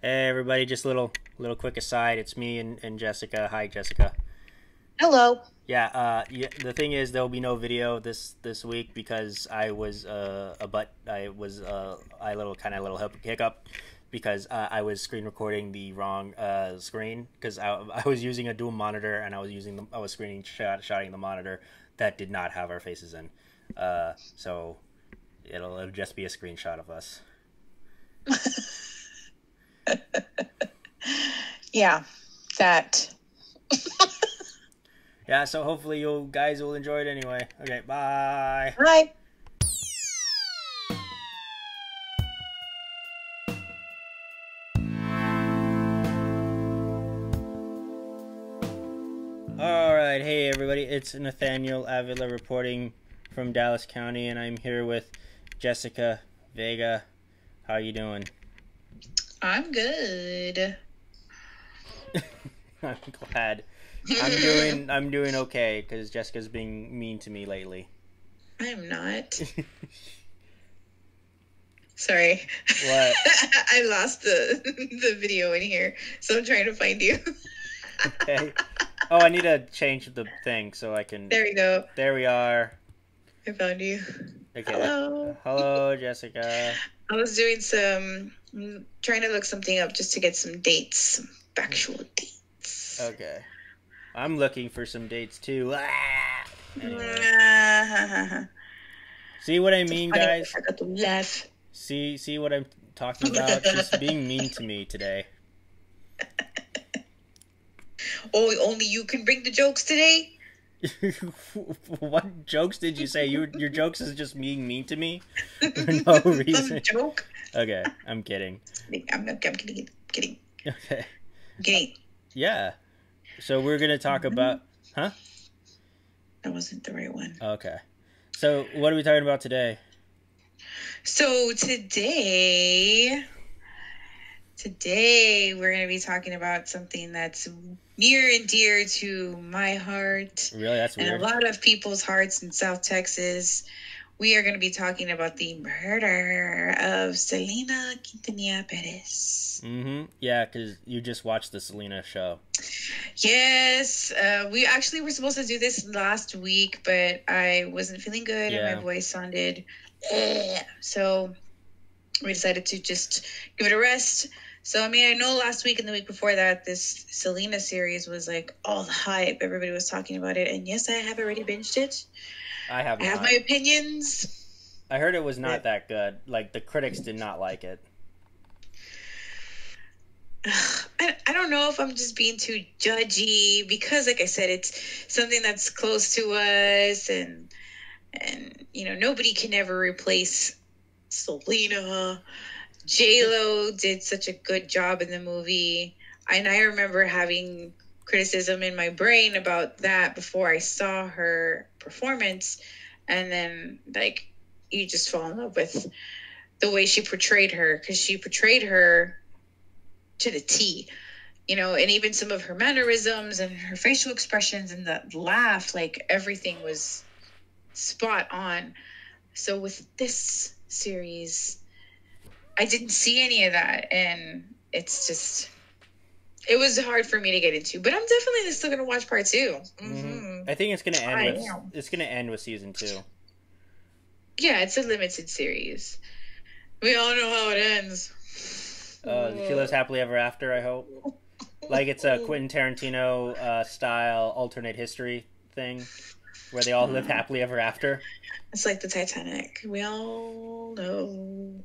Hey everybody, just a little quick aside. It's me and Jessica. Hi Jessica. Hello. The thing is there'll be no video this week because I little hiccup because I was screen recording the wrong screen because I was using a dual monitor and I was shotting the monitor that did not have our faces in. So it'll just be a screenshot of us. Yeah, that. Yeah, so hopefully you guys will enjoy it anyway. Okay, bye. Hi. Alright, hey everybody, it's Nathaniel Avila reporting from Dallas County, and I'm here with Jessica Vega. How you doing? I'm good. I'm glad. I'm doing okay because Jessica's being mean to me lately. I'm not. Sorry. What? I lost the video in here, so I'm trying to find you. Okay. Oh, I need to change the thing so I can. There we go. There we are. I found you. Okay. Hello. Hello, Jessica. I was trying to look something up just to get some dates, factual dates. Okay. I'm looking for some dates too. Anyway. See what I mean, guys? I got to laugh. See what I'm talking about? She's being mean to me today. Oh, only you can bring the jokes today? What jokes did you say? Your jokes is just being mean to me for no reason. Some joke? Okay, I'm kidding. I'm kidding. Okay. Kidding. Yeah. So we're gonna talk about, huh? That wasn't the right one. Okay. So what are we talking about today? So today we're going to be talking about something that's near and dear to my heart. Really? That's weird. And a lot of people's hearts in South Texas. We are going to be talking about the murder of Selena Quintanilla Perez. Mm-hmm. Yeah, because you just watched the Selena show. Yes. We actually were supposed to do this last week, but I wasn't feeling good and my voice sounded... So we decided to just give it a rest. So, I mean, I know last week and the week before that, this Selena series was like all the hype. Everybody was talking about it. And yes, I have already binged it. I have my opinions. I heard it was not that good. Like, the critics did not like it. I don't know if I'm just being too judgy because, like I said, it's something that's close to us. And you know, nobody can ever replace Selena. J-Lo did such a good job in the movie. And I remember having criticism in my brain about that before I saw her performance. And then, like, you just fall in love with the way she portrayed her. Because she portrayed her to the T. You know, and even some of her mannerisms and her facial expressions and the laugh, like, everything was spot on. So with this series, I didn't see any of that, and it was hard for me to get into. But I'm definitely still gonna watch part 2. I think it's gonna end with season 2. Yeah, it's a limited series. We all know how it ends. She lives happily ever after, I hope. Like it's a Quentin Tarantino style alternate history thing where they all live happily ever after. It's like the Titanic. We all know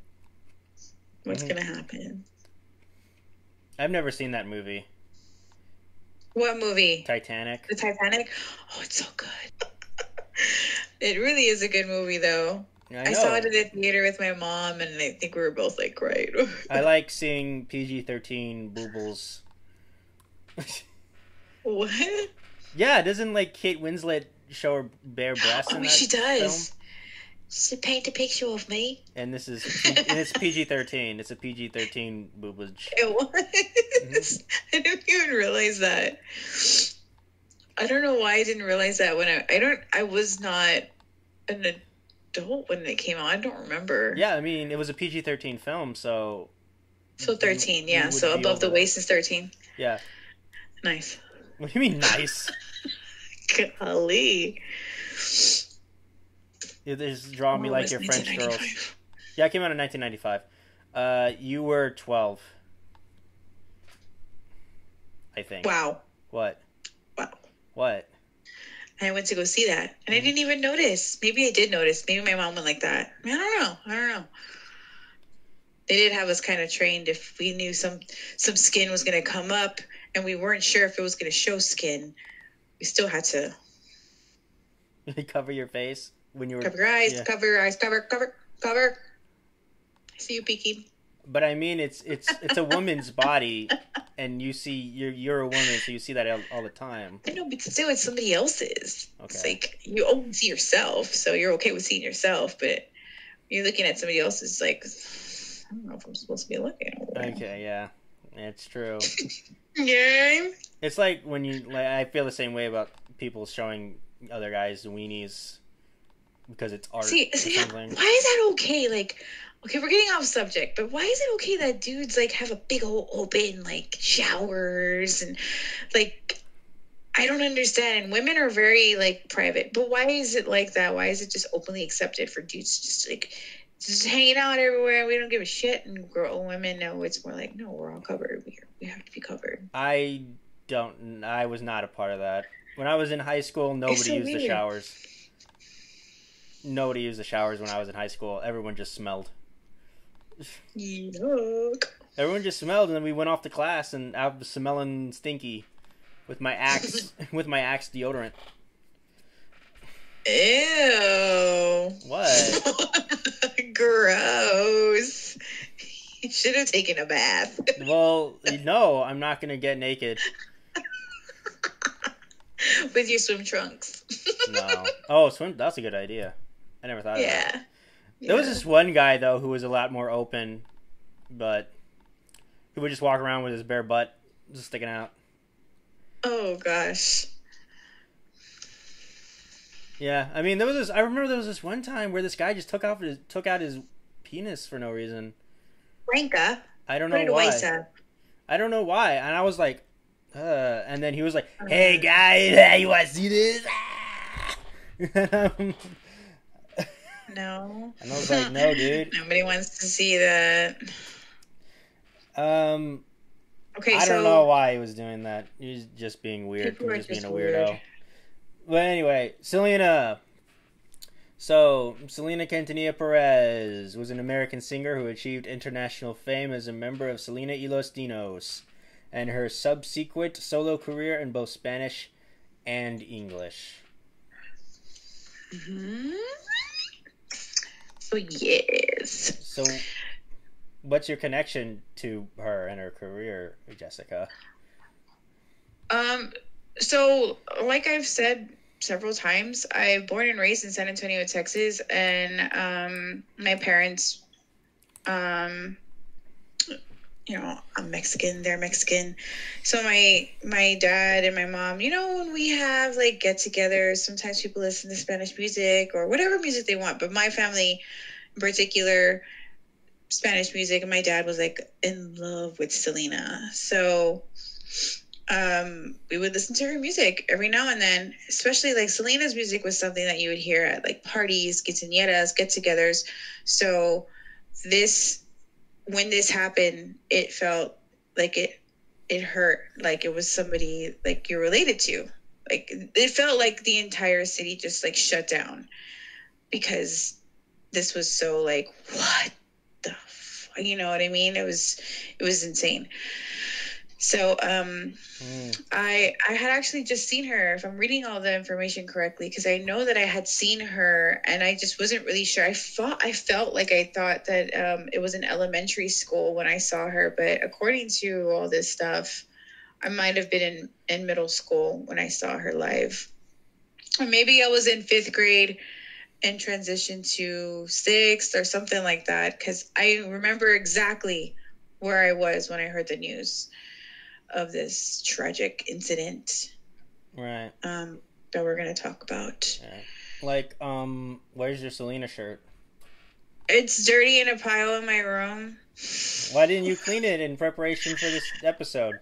what's going to happen. I've never seen that movie. What movie? Titanic. The Titanic? Oh, it's so good. It really is a good movie, though. I saw it in the theater with my mom, and I think we were both like, right. I like seeing PG-13 boobles. What? Yeah, doesn't like Kate Winslet show her bare breasts in that she does. film? She paint a picture of me. And it's PG-13. It's a PG-13 boobage. It was. I didn't even realize that. I don't know why I didn't realize that when I was not an adult when it came out. I don't remember. Yeah, I mean, it was a PG-13 film, so So you 13, you yeah. would So be above over the that. waist is 13. Yeah. Nice. What do you mean nice? Golly. You just draw me Oh, it like was your French girls. 1995. Yeah, I came out in 1995. You were 12, I think. Wow. What? Wow. What? I went to go see that, and I didn't even notice. Maybe I did notice. Maybe my mom went like that. I don't know. I don't know. They did have us kind of trained if we knew some skin was going to come up, and we weren't sure if it was going to show skin. We still had to Cover your face when you were. cover your eyes, Yeah. cover your eyes, cover. I see you peeking. But I mean, it's a woman's body, and you see you're a woman, so you see that all the time. I know, but still, it's somebody else's. Okay. It's like you only see yourself, so you're okay with seeing yourself. But you're looking at somebody else's, like, I don't know if I'm supposed to be looking. Okay, yeah, it's true. Yeah. It's like when I feel the same way about people showing other guys weenies because it's art. See, or yeah, something. why is that okay? Like, okay, we're getting off subject, but why is it okay that dudes like have a big old open like showers and like I don't understand. And women are very like private, but why is it like that? Why is it just openly accepted for dudes just like just hanging out everywhere? We don't give a shit, and girl women know it's more like no, we're all covered. We have to be covered. I was not a part of that. When I was in high school, nobody used the showers. Nobody used the showers when I was in high school. Everyone just smelled. Yuck. Everyone just smelled, and then we went off to class, and I was smelling stinky with my Axe deodorant. Ew. What? Gross. You should have taken a bath. Well, no, I'm not gonna get naked. With your swim trunks. No. Oh, swim. That's a good idea. I never thought of that. Yeah. There was this one guy though who was a lot more open, but he would just walk around with his bare butt just sticking out. Oh gosh. Yeah, I mean, I remember there was this one time where this guy just took out his penis for no reason. Franca. I don't know why. I don't know why, and I was like, and then he was like, "Hey guys, you want to see this?" No. And I was like, "No, dude. Nobody wants to see that. Okay, I don't know why he was doing that. He was just being weird. He was just being a weirdo. Weird. But anyway, Selena. So, Selena Quintanilla Perez was an American singer who achieved international fame as a member of Selena y los Dinos, and her subsequent solo career in both Spanish and English. Mm-hmm. So, yes. So, what's your connection to her and her career, Jessica? So, like I've said several times, I'm born and raised in San Antonio, Texas, and my parents, I'm Mexican, they're Mexican. So my dad and my mom, when we have like get-togethers, sometimes people listen to Spanish music or whatever music they want, but my family in particular, Spanish music, and my dad was like in love with Selena. So we would listen to her music every now and then, especially like Selena's music was something that you would hear at like parties, quinceañeras, get-togethers. So when this happened, it felt like it hurt, like it was somebody like you're related to. Like it felt like the entire city just like shut down because this was so like, what the you know what I mean? It was insane. So I had actually just seen her, if I'm reading all the information correctly, because I know that I had seen her and I just wasn't really sure. I thought that it was in elementary school when I saw her, but according to all this stuff, I might have been in middle school when I saw her live. Or maybe I was in 5th grade and transitioned to 6th or something like that, because I remember exactly where I was when I heard the news of this tragic incident, right? That we're gonna talk about. Right. Like, where's your Selena shirt? It's dirty in a pile in my room. Why didn't you clean it in preparation for this episode?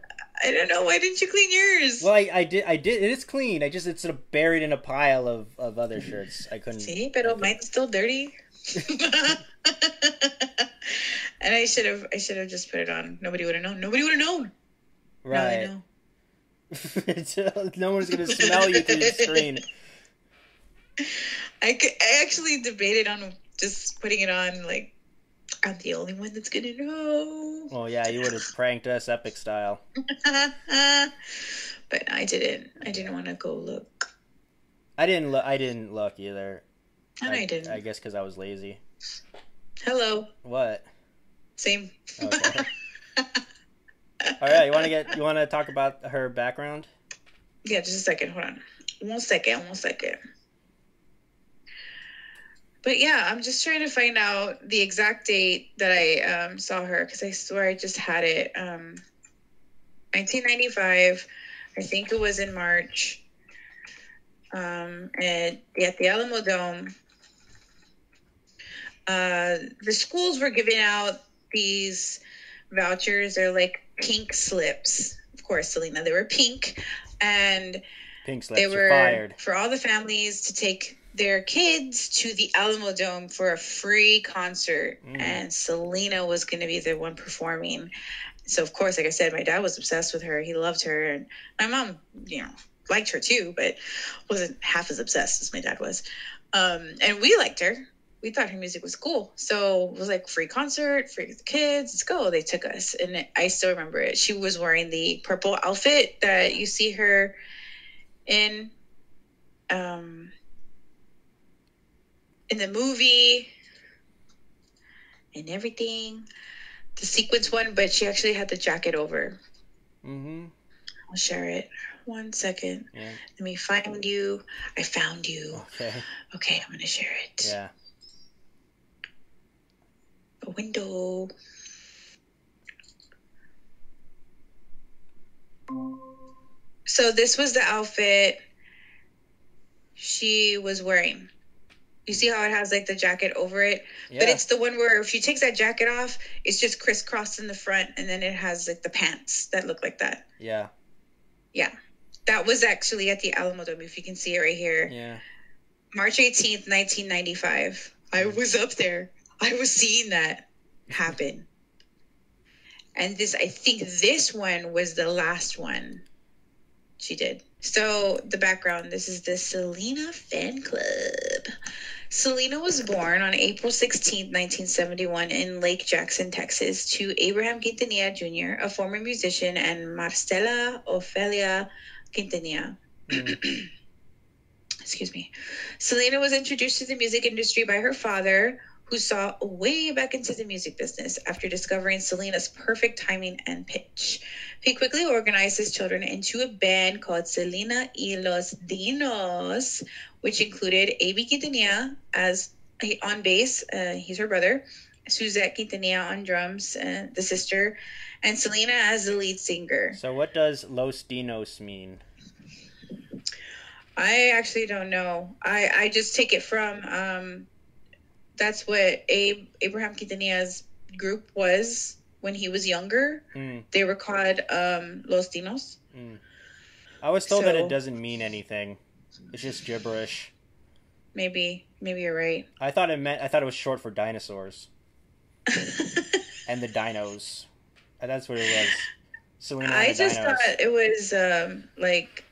I don't know. Why didn't you clean yours? Well, I did. I did. It is clean. I just it's sort of buried in a pile of other shirts. I couldn't. See, but mine's still dirty. And I should have just put it on. Nobody would have known. Nobody would have known. Right. No, No one's gonna smell you through the screen. I actually debated on just putting it on. Like, I'm the only one that's gonna know. Oh yeah, you would have pranked us epic style. But I didn't. I didn't want to go look. I didn't look either. And I didn't. I guess because I was lazy. Hello. What? Same. Okay. All right, you want to talk about her background? Yeah, just a second. Hold on. One second. But yeah, I'm just trying to find out the exact date that I saw her, because I swear I just had it. 1995. I think it was in March. At the Alamo Dome. The schools were giving out these vouchers. They're like pink slips. Of course, Selena, they were pink. And pink slips they were fired for all the families to take their kids to the Alamo Dome for a free concert. And Selena was going to be the one performing. So, of course, like I said, my dad was obsessed with her. He loved her. And my mom, liked her too, but wasn't half as obsessed as my dad was. And we liked her. We thought her music was cool. So it was like free concert, free the kids. Let's go. They took us. And I still remember it. She was wearing the purple outfit that you see her in the movie and everything. The sequence one, but she actually had the jacket over. Mm-hmm. I'll share it. 1 second. Yeah. Let me find you. I found you. Okay, I'm going to share it. Yeah. A window. So this was the outfit she was wearing. You see how it has like the jacket over it? Yeah. But it's the one where if she takes that jacket off, it's just crisscrossed in the front, and then it has like the pants that look like that. Yeah. Yeah. That was actually at the Alamo Dome, if you can see it right here. Yeah. March 18th, 1995. I was up there. I was seeing that happen. And I think this one was the last one she did. So the background, this is the Selena fan club. Selena was born on April 16, 1971 in Lake Jackson, Texas, to Abraham Quintanilla Jr., a former musician, and Marcela Ofelia Quintanilla. Excuse me. Selena was introduced to the music industry by her father, who saw way back into the music business after discovering Selena's perfect timing and pitch. He quickly organized his children into a band called Selena y los Dinos, which included A.B. Quintanilla on bass, he's her brother, Suzette Quintanilla on drums, the sister, and Selena as the lead singer. So what does Los Dinos mean? I actually don't know. I just take it from... that's what Abraham Quintanilla's group was when he was younger. They were called Los Dinos. I was told that it doesn't mean anything. It's just gibberish. Maybe you're right. I thought it was short for dinosaurs. And the dinos. That's what it was. Selena I and the just dinos. thought it was like...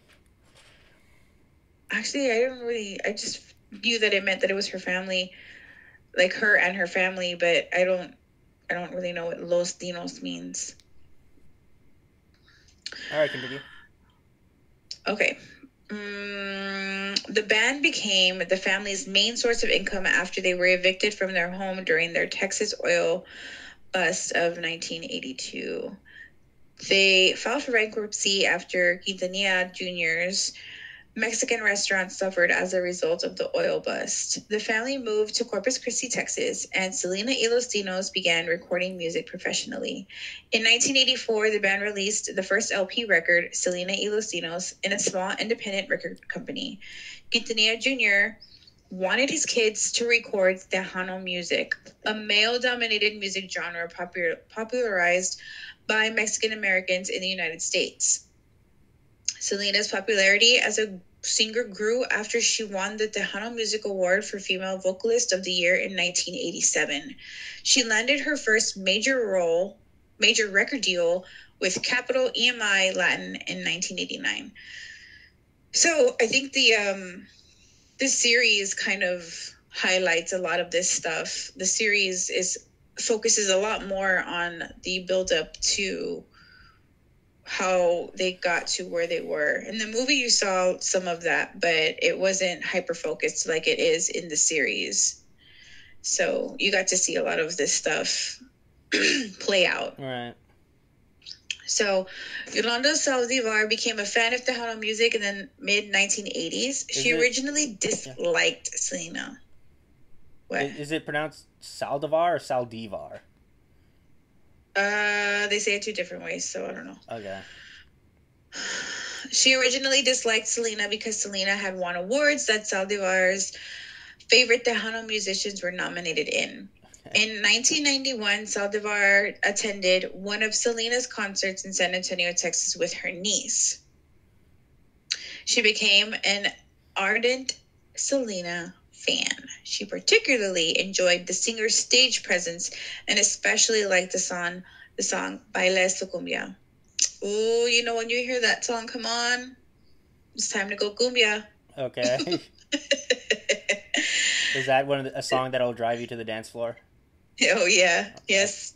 Actually, I just knew that it meant that it was her family. Like her and her family, but I don't really know what Los Dinos means. All right, continue. Okay. The band became the family's main source of income after they were evicted from their home during their Texas oil bust of 1982. They filed for bankruptcy after Quintanilla Jr.'s Mexican restaurant suffered as a result of the oil bust. The family moved to Corpus Christi, Texas, and Selena y los Dinos began recording music professionally. In 1984, the band released the first LP record, Selena y los Dinos, in a small independent record company. Quintanilla Jr. wanted his kids to record Tejano music, a male-dominated music genre popularized by Mexican Americans in the United States. Selena's popularity as a singer grew after she won the Tejano Music Award for Female Vocalist of the Year in 1987. She landed her first major record deal with Capitol EMI Latin in 1989. So I think this series kind of highlights a lot of this stuff. The series focuses a lot more on the build-up to how they got to where they were. In the movie, you saw some of that, but it wasn't hyper-focused like it is in the series. So you got to see a lot of this stuff play out. Right. So Yolanda Saldivar became a fan of Tejano music in the mid-1980s. She originally disliked Selena. What? Is it pronounced Saldivar or Saldivar? They say it two different ways, so I don't know. Okay. She originally disliked Selena because Selena had won awards that Saldivar's favorite Tejano musicians were nominated in. In 1991, Saldivar attended one of Selena's concerts in San Antonio, Texas with her niece. She became an ardent Selena fan. She particularly enjoyed the singer's stage presence and especially liked the song Baila Esta Cumbia. Oh, you know, when you hear that song come on, it's time to go cumbia. Okay. Is that a song that'll drive you to the dance floor? Oh, yeah. Yes.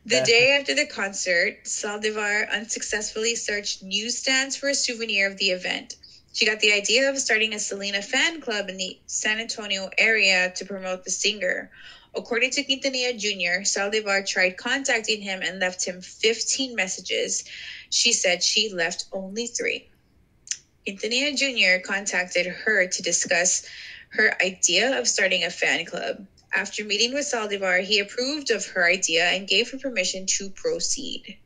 The day after the concert, Saldivar unsuccessfully searched newsstands for a souvenir of the event. She got the idea of starting a Selena fan club in the San Antonio area to promote the singer. According to Quintanilla Jr., Saldivar tried contacting him and left him 15 messages. She said she left only 3. Quintanilla Jr. contacted her to discuss her idea of starting a fan club. After meeting with Saldivar, he approved of her idea and gave her permission to proceed.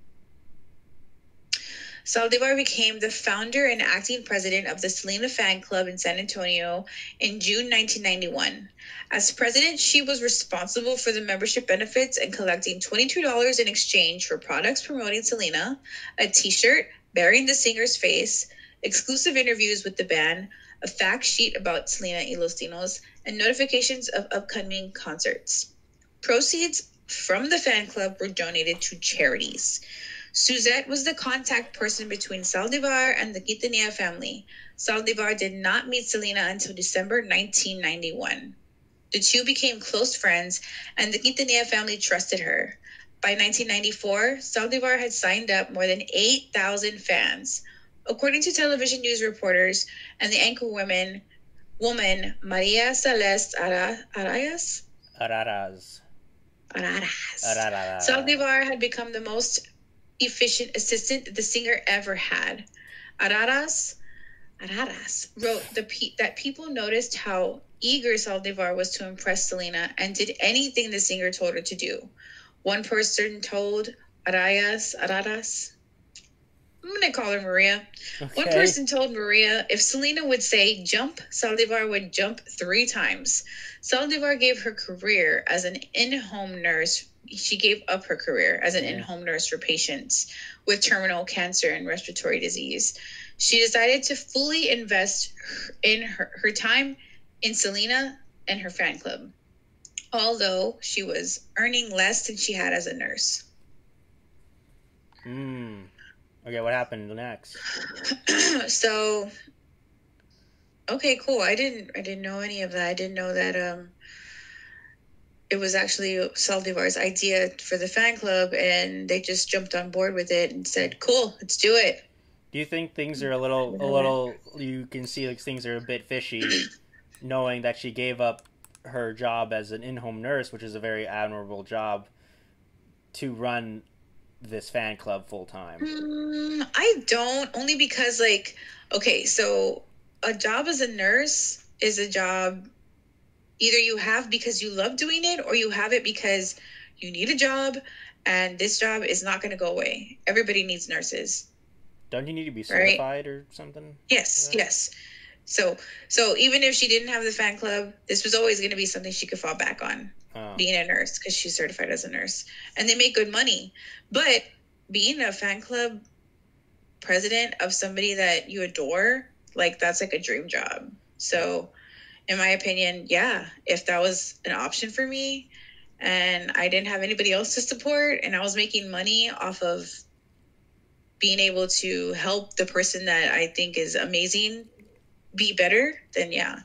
Saldivar became the founder and acting president of the Selena Fan Club in San Antonio in June 1991. As president, she was responsible for the membership benefits and collecting $22 in exchange for products promoting Selena, a t-shirt bearing the singer's face, exclusive interviews with the band, a fact sheet about Selena y Los Dinos, and notifications of upcoming concerts. Proceeds from the fan club were donated to charities. Suzette was the contact person between Saldivar and the Quintanilla family. Saldivar did not meet Selena until December 1991. The two became close friends, and the Quintanilla family trusted her. By 1994, Saldivar had signed up more than 8,000 fans. According to television news reporters and the anchor woman Maria Celeste Araras, Saldivar had become the most efficient assistant the singer ever had. Araras wrote that people noticed how eager Saldivar was to impress Selena and did anything the singer told her to do. One person told Araras, I'm going to call her Maria. Okay. One person told Maria if Selena would say jump, Saldivar would jump 3 times. Saldivar gave her career as an in-home nurse. She gave up her career as an in-home nurse for patients with terminal cancer and respiratory disease. She decided to fully invest in her time in Selena and her fan club, although she was earning less than she had as a nurse. Okay, what happened next? So, okay, cool. I didn't know any of that. I didn't know that it was actually Saldivar's idea for the fan club, and they just jumped on board with it and said, "Cool, let's do it." Do you think things are a little? You can see like things are a bit fishy, knowing that she gave up her job as an in-home nurse, which is a very admirable job, to run this fan club full time. I don't, only because okay, so a job as a nurse is a job either you have because you love doing it, or you have it because you need a job, and this job is not going to go away. Everybody needs nurses. Don't you need to be certified or something? Yes. So even if she didn't have the fan club, this was always going to be something she could fall back on, being a nurse, because she's certified as a nurse. And they make good money. But being a fan club president of somebody that you adore, like, that's like a dream job. So in my opinion, yeah, if that was an option for me and I didn't have anybody else to support and I was making money off of being able to help the person that I think is amazing be better, then yeah.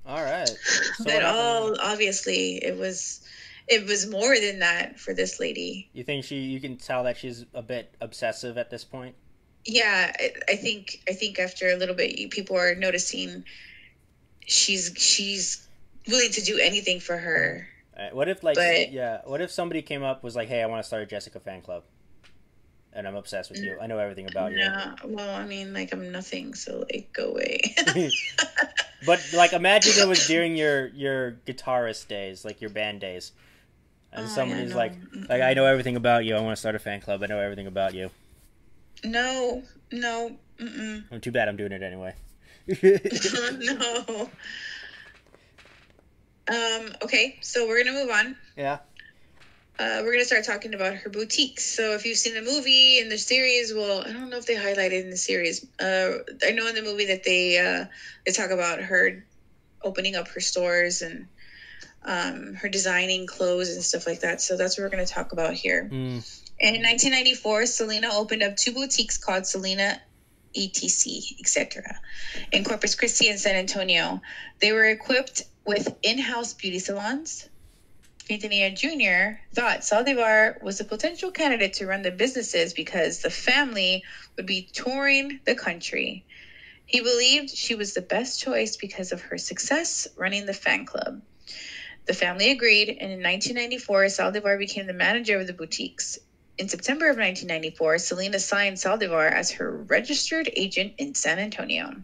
All right. So but obviously it was more than that for this lady. You think you can tell that she's a bit obsessive at this point? Yeah, I think after a little bit, people are noticing she's willing to do anything for her. What if what if somebody came up was like, hey, I want to start a Jessica fan club and I'm obsessed with you. I know everything about you. Well, I mean, like, I'm nothing, so like, go away. But like, imagine it was during your guitarist days, like your band days, and somebody's like, I know everything about you. I want to start a fan club. I know everything about you. No. Mm-mm. Too bad I'm doing it anyway. No. Okay, so we're gonna move on. Yeah. We're gonna start talking about her boutiques. So if you've seen the movie and the series, well, I don't know if they highlighted in the series. I know in the movie that they talk about her opening up her stores and her designing clothes and stuff like that. So that's what we're gonna talk about here. In 1994, Selena opened up 2 boutiques called Selena, etc., etc., in Corpus Christi and San Antonio. They were equipped with in-house beauty salons. Nathaniel Jr. thought Saldivar was a potential candidate to run the businesses because the family would be touring the country. He believed she was the best choice because of her success running the fan club. The family agreed, and in 1994, Saldivar became the manager of the boutiques. In September of 1994, Selena signed Saldivar as her registered agent in San Antonio.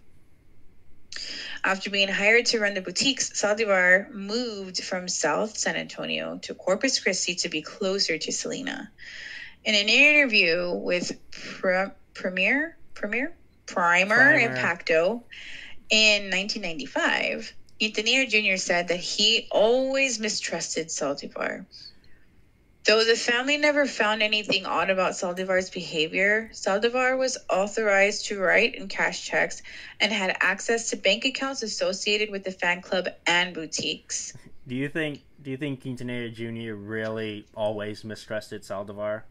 After being hired to run the boutiques, Saldivar moved from South San Antonio to Corpus Christi to be closer to Selena. In an interview with Primer Impacto in 1995, Nathaniel Jr. said that he always mistrusted Saldivar. Though the family never found anything odd about Saldivar's behavior, Saldivar was authorized to write and cash checks and had access to bank accounts associated with the fan club and boutiques. Do you think Quintanilla Jr. really always mistrusted Saldivar?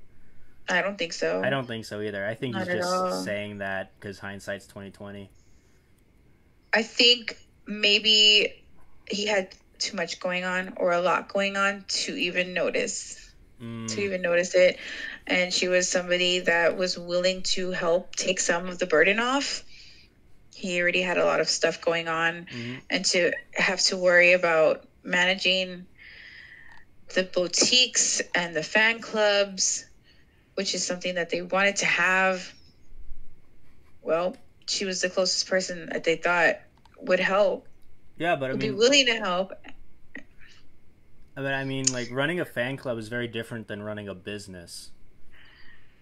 I don't think so. I don't think so either. I think he's just saying that because hindsight's 20/20. I think maybe he had too much going on or a lot going on to even notice. It, and she was somebody that was willing to help take some of the burden off. He already had a lot of stuff going on, and to have to worry about managing the boutiques and the fan clubs, which is something that they wanted to have. Well, she was the closest person that they thought would help. Yeah, but would be willing to help. But I mean, like, running a fan club is very different than running a business.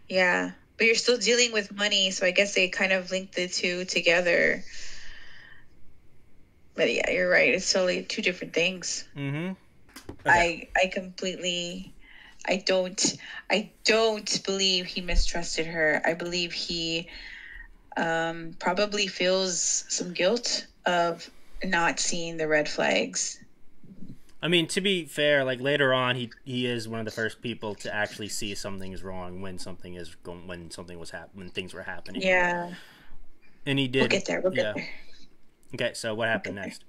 Yeah, but you're still dealing with money, so I guess they kind of linked the two together. But yeah, you're right. It's totally 2 different things. Mm-hmm. Okay. I don't believe he mistrusted her. I believe he probably feels some guilt of not seeing the red flags. I mean, to be fair, like, later on, he is one of the first people to actually see something is wrong when things were happening. Yeah. And he did. We'll get there. Okay, so what happened next?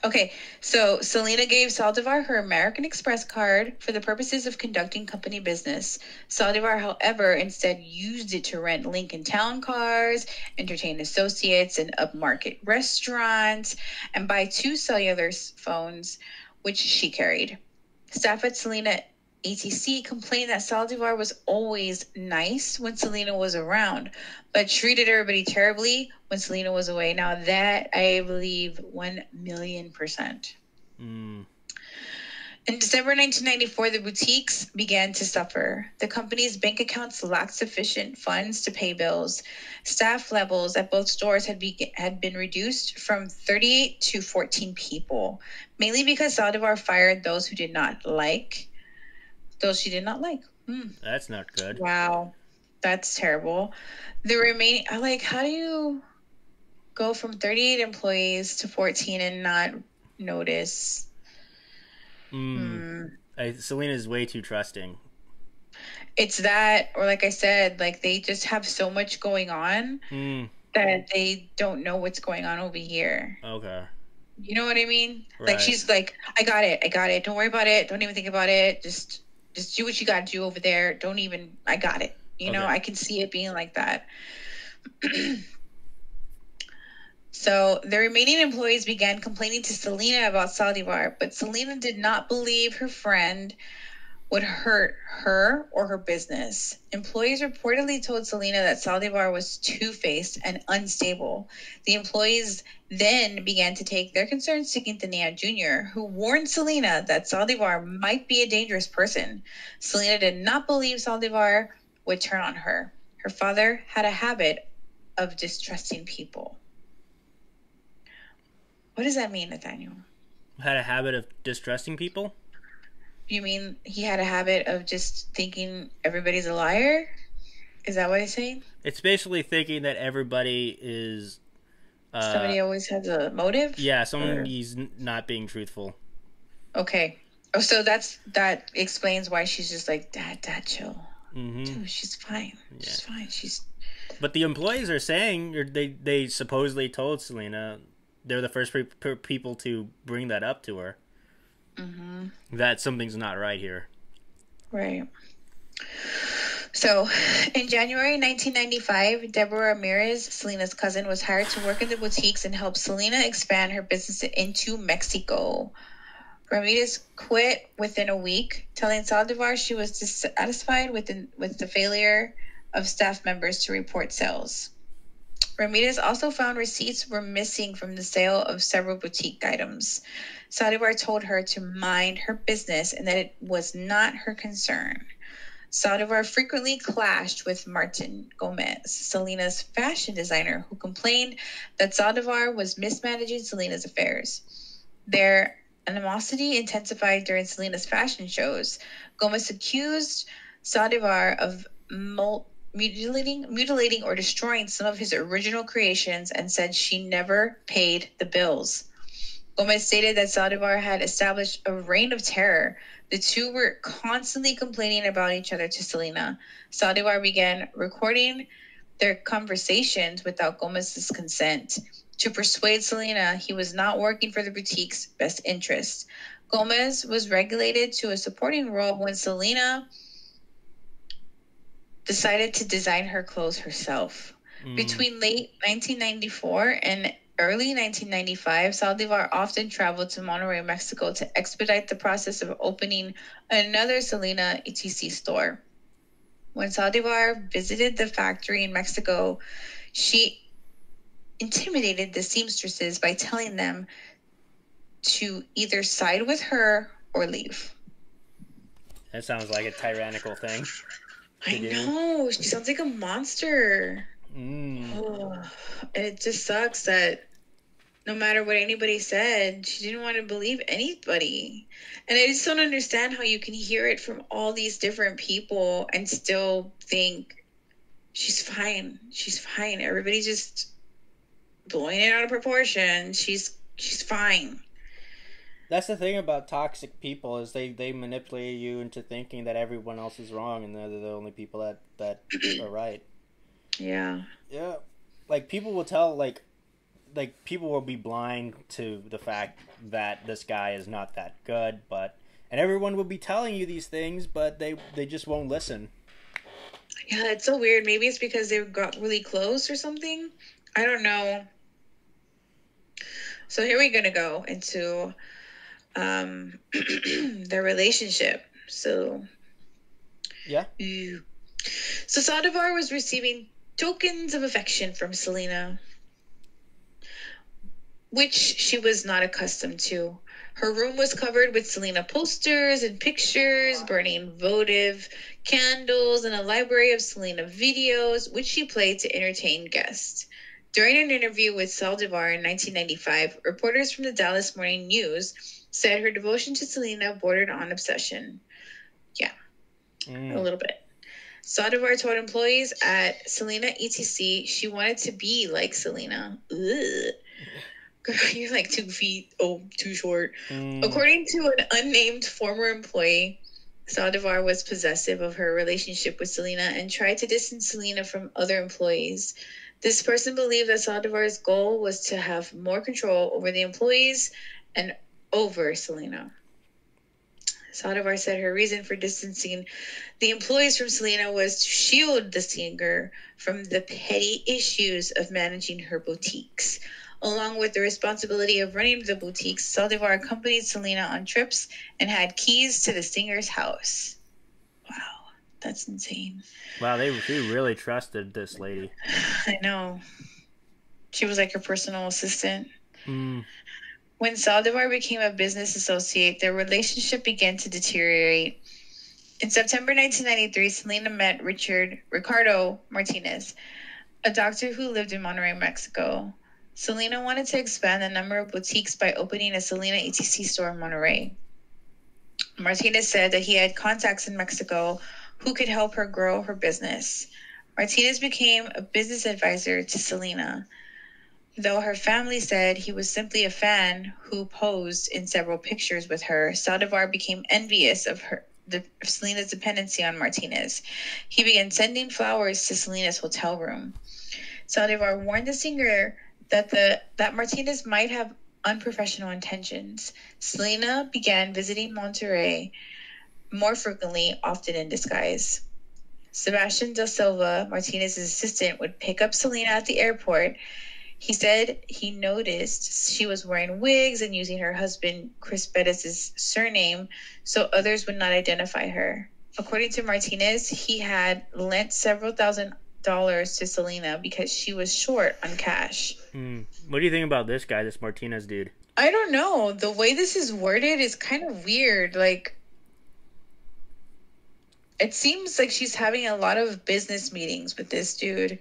Okay, so Selena gave Saldivar her American Express card for the purposes of conducting company business. Saldivar, however, instead used it to rent Lincoln Town cars, entertain associates in upmarket restaurants, and buy 2 cellular phones, which she carried. Staff at Selena ATC complained that Saldivar was always nice when Selena was around, but treated everybody terribly when Selena was away. Now that I believe 1,000,000%. In December 1994, the boutiques began to suffer. The company's bank accounts lacked sufficient funds to pay bills. Staff levels at both stores had been reduced from 38 to 14 people, mainly because Saldivar fired those she did not like. That's not good. Wow, that's terrible. The remaining, how do you go from 38 employees to 14 and not notice? Selena's way too trusting. It's that, or like I said, like they just have so much going on that they don't know what's going on over here. Okay. You know what I mean? Right. Like she's like, I got it. Don't worry about it. Don't even think about it. Just do what you got to do over there. I got it. You know, I can see it being like that. So the remaining employees began complaining to Selena about Saldivar, but Selena did not believe her friend would hurt her or her business. Employees reportedly told Selena that Saldivar was two-faced and unstable. The employees then began to take their concerns to Quintanilla Jr., who warned Selena that Saldivar might be a dangerous person. Selena did not believe Saldivar would turn on her. Her father had a habit of distrusting people. What does that mean, Nathaniel? Had a habit of distrusting people? You mean he had a habit of just thinking everybody's a liar? Is that what it's saying? It's basically thinking that everybody is... somebody always has a motive? Yeah, somebody's not being truthful. Okay. Oh, so that explains why she's just like, Dad, chill. Mm-hmm. Dude, she's fine. Yeah. She's fine. But the employees are saying, or they supposedly told Selena... They're the first people to bring that up to her. Mm-hmm. That something's not right here. Right. So, in January 1995, Deborah Ramirez, Selena's cousin, was hired to work in the boutiques and help Selena expand her business into Mexico. Ramirez quit within a week, telling Saldivar she was dissatisfied with the failure of staff members to report sales. Ramirez also found receipts were missing from the sale of several boutique items. Saldivar told her to mind her business and that it was not her concern. Saldivar frequently clashed with Martin Gomez, Selena's fashion designer, who complained that Saldivar was mismanaging Selena's affairs. Their animosity intensified during Selena's fashion shows. Gomez accused Saldivar of mutilating or destroying some of his original creations and said she never paid the bills. Gomez stated that Saldivar had established a reign of terror. The two were constantly complaining about each other to Selena. Saldivar began recording their conversations without Gomez's consent to persuade Selena he was not working for the boutique's best interest. Gomez was relegated to a supporting role when Selena decided to design her clothes herself. Between late 1994 and early 1995, Saldivar often traveled to Monterrey, Mexico to expedite the process of opening another Selena ETC store. When Saldivar visited the factory in Mexico, she intimidated the seamstresses by telling them to either side with her or leave. That sounds like a tyrannical thing. I know. She sounds like a monster. Oh, and it just sucks that no matter what anybody said, she didn't want to believe anybody. And I just don't understand how you can hear it from all these different people and still think she's fine. She's fine. Everybody's just blowing it out of proportion. She's fine. That's the thing about toxic people is they manipulate you into thinking that everyone else is wrong and they're the only people that are right. Yeah. Yeah. Like people will tell like people will be blind to the fact that this guy is not that good, and everyone will be telling you these things, but they just won't listen. Yeah, it's so weird. Maybe it's because they got really close or something. I don't know. So here we're gonna go into their relationship. So yeah. So Saldivar was receiving tokens of affection from Selena, which she was not accustomed to. Her room was covered with Selena posters and pictures, burning votive candles, and a library of Selena videos, which she played to entertain guests. During an interview with Saldivar in 1995, reporters from the Dallas Morning News said her devotion to Selena bordered on obsession. Yeah, a little bit. Saldivar told employees at Selena ETC she wanted to be like Selena. Ugh. Girl, you're like 2 feet. Oh, too short. According to an unnamed former employee, Saldivar was possessive of her relationship with Selena and tried to distance Selena from other employees. This person believed that Saldivar's goal was to have more control over the employees and over Selena. Saldivar said her reason for distancing the employees from Selena was to shield the singer from the petty issues of managing her boutiques. Along with the responsibility of running the boutiques, Saldivar accompanied Selena on trips and had keys to the singer's house. Wow, that's insane. Wow, she really trusted this lady. I know. She was like her personal assistant. When Saldivar became a business associate, their relationship began to deteriorate. In September 1993, Selena met Ricardo Martinez, a doctor who lived in Monterrey, Mexico. Selena wanted to expand the number of boutiques by opening a Selena ETC store in Monterrey. Martinez said that he had contacts in Mexico who could help her grow her business. Martinez became a business advisor to Selena. Though her family said he was simply a fan who posed in several pictures with her, Saldivar became envious of Selena's dependency on Martinez. He began sending flowers to Selena's hotel room. Saldivar warned the singer that Martinez might have unprofessional intentions. Selena began visiting Monterrey more frequently, often in disguise. Sebastian da Silva, Martinez's assistant, would pick up Selena at the airport. He said he noticed she was wearing wigs and using her husband Chris Bettis' surname so others would not identify her. According to Martinez, he had lent several $1,000s to Selena because she was short on cash. What do you think about this guy, this Martinez dude? I don't know. The way this is worded is kind of weird. Like, it seems like she's having a lot of business meetings with this dude.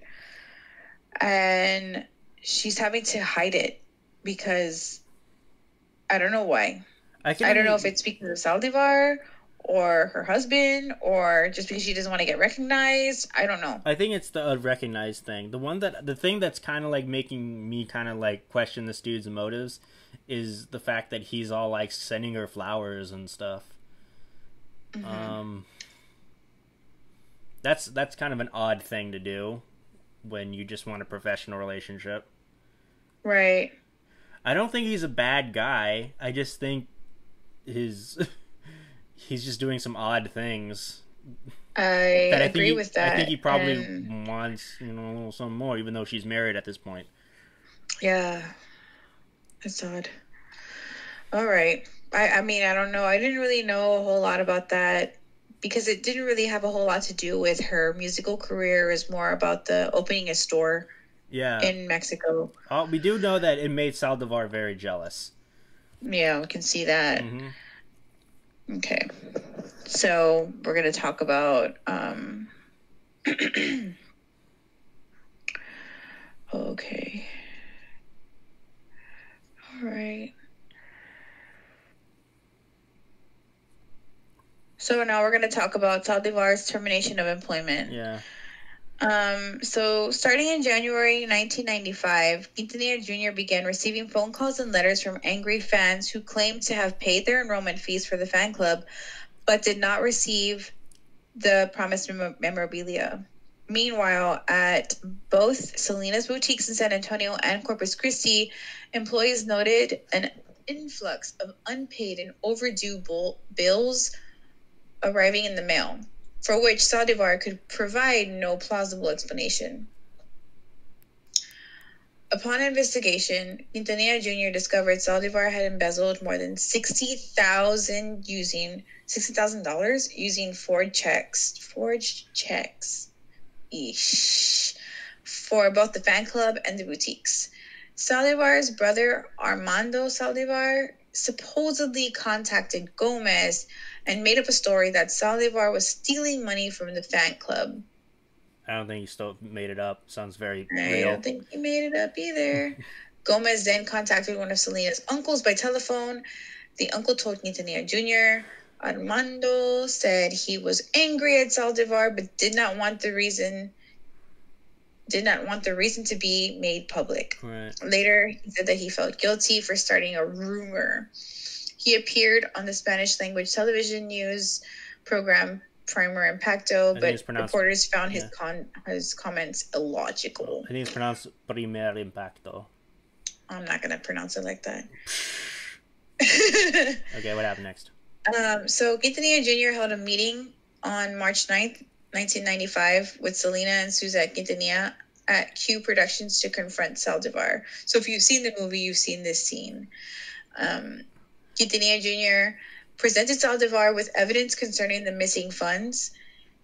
And she's having to hide it because I don't know why. I don't know if it's because of Saldivar or her husband or just because she doesn't want to get recognized. I don't know. I think it's the recognized thing. The thing that's kind of like making me kind of like question this dude's motives is the fact that he's all like sending her flowers and stuff. That's kind of an odd thing to do when you just want a professional relationship. Right. I don't think he's a bad guy. I just think he's just doing some odd things. I agree with that. I think he probably wants, a little something more, even though she's married at this point. Yeah. It's odd. All right. I mean, I don't know. I didn't really know a whole lot about that because it didn't really have a whole lot to do with her musical career. It was more about the opening a store in Mexico. We do know that it made Saldivar very jealous. Yeah, we can see that. Okay. So we're going to talk about... okay. All right. So now we're going to talk about Saldivar's termination of employment. Yeah. So starting in January 1995, Quintanilla Jr. began receiving phone calls and letters from angry fans who claimed to have paid their enrollment fees for the fan club, but did not receive the promised memorabilia. Meanwhile, at both Selena's boutiques in San Antonio and Corpus Christi, employees noted an influx of unpaid and overdue bills arriving in the mail, for which Saldivar could provide no plausible explanation. Upon investigation, Quintanilla Jr. discovered Saldivar had embezzled more than $60,000 using forged checks. Eesh. For both the fan club and the boutiques. Saldivar's brother Armando Saldivar supposedly contacted Gomez and made up a story that Saldivar was stealing money from the fan club. I don't think he still made it up. Sounds very I real. don't think he made it up either. Gomez then contacted one of Selena's uncles by telephone. The uncle told Nathaniel Jr. Armando said he was angry at Saldivar, but did not want the reason to be made public. Right. Later, he said that he felt guilty for starting a rumor. He appeared on the Spanish language television news program Primer Impacto, but reporters found his comments illogical. I think it's pronounced Primer Impacto. I'm not going to pronounce it like that. Okay, what happened next? So Quintanilla Jr. held a meeting on March 9th, 1995 with Selena and Suzette Quintanilla at Q Productions to confront Saldivar. So if you've seen the movie, you've seen this scene. Quintanilla Jr. presented Saldivar with evidence concerning the missing funds.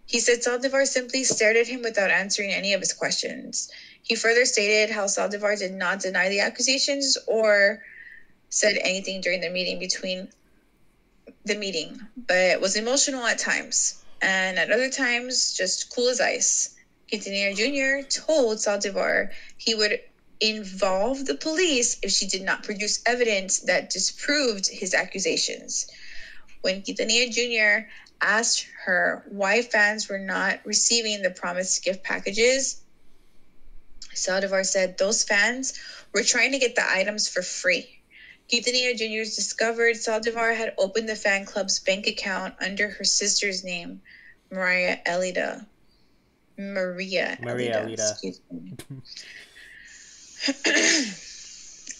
He said Saldivar simply stared at him without answering any of his questions. He further stated how Saldivar did not deny the accusations or said anything during the meeting, but was emotional at times, and at other times just cool as ice. Quintanilla Jr. told Saldivar he would involve the police if she did not produce evidence that disproved his accusations. When Quintanilla Jr. asked her why fans were not receiving the promised gift packages, Saldivar said those fans were trying to get the items for free. Quintanilla Jr. discovered Saldivar had opened the fan club's bank account under her sister's name, Maria Elida. Excuse me.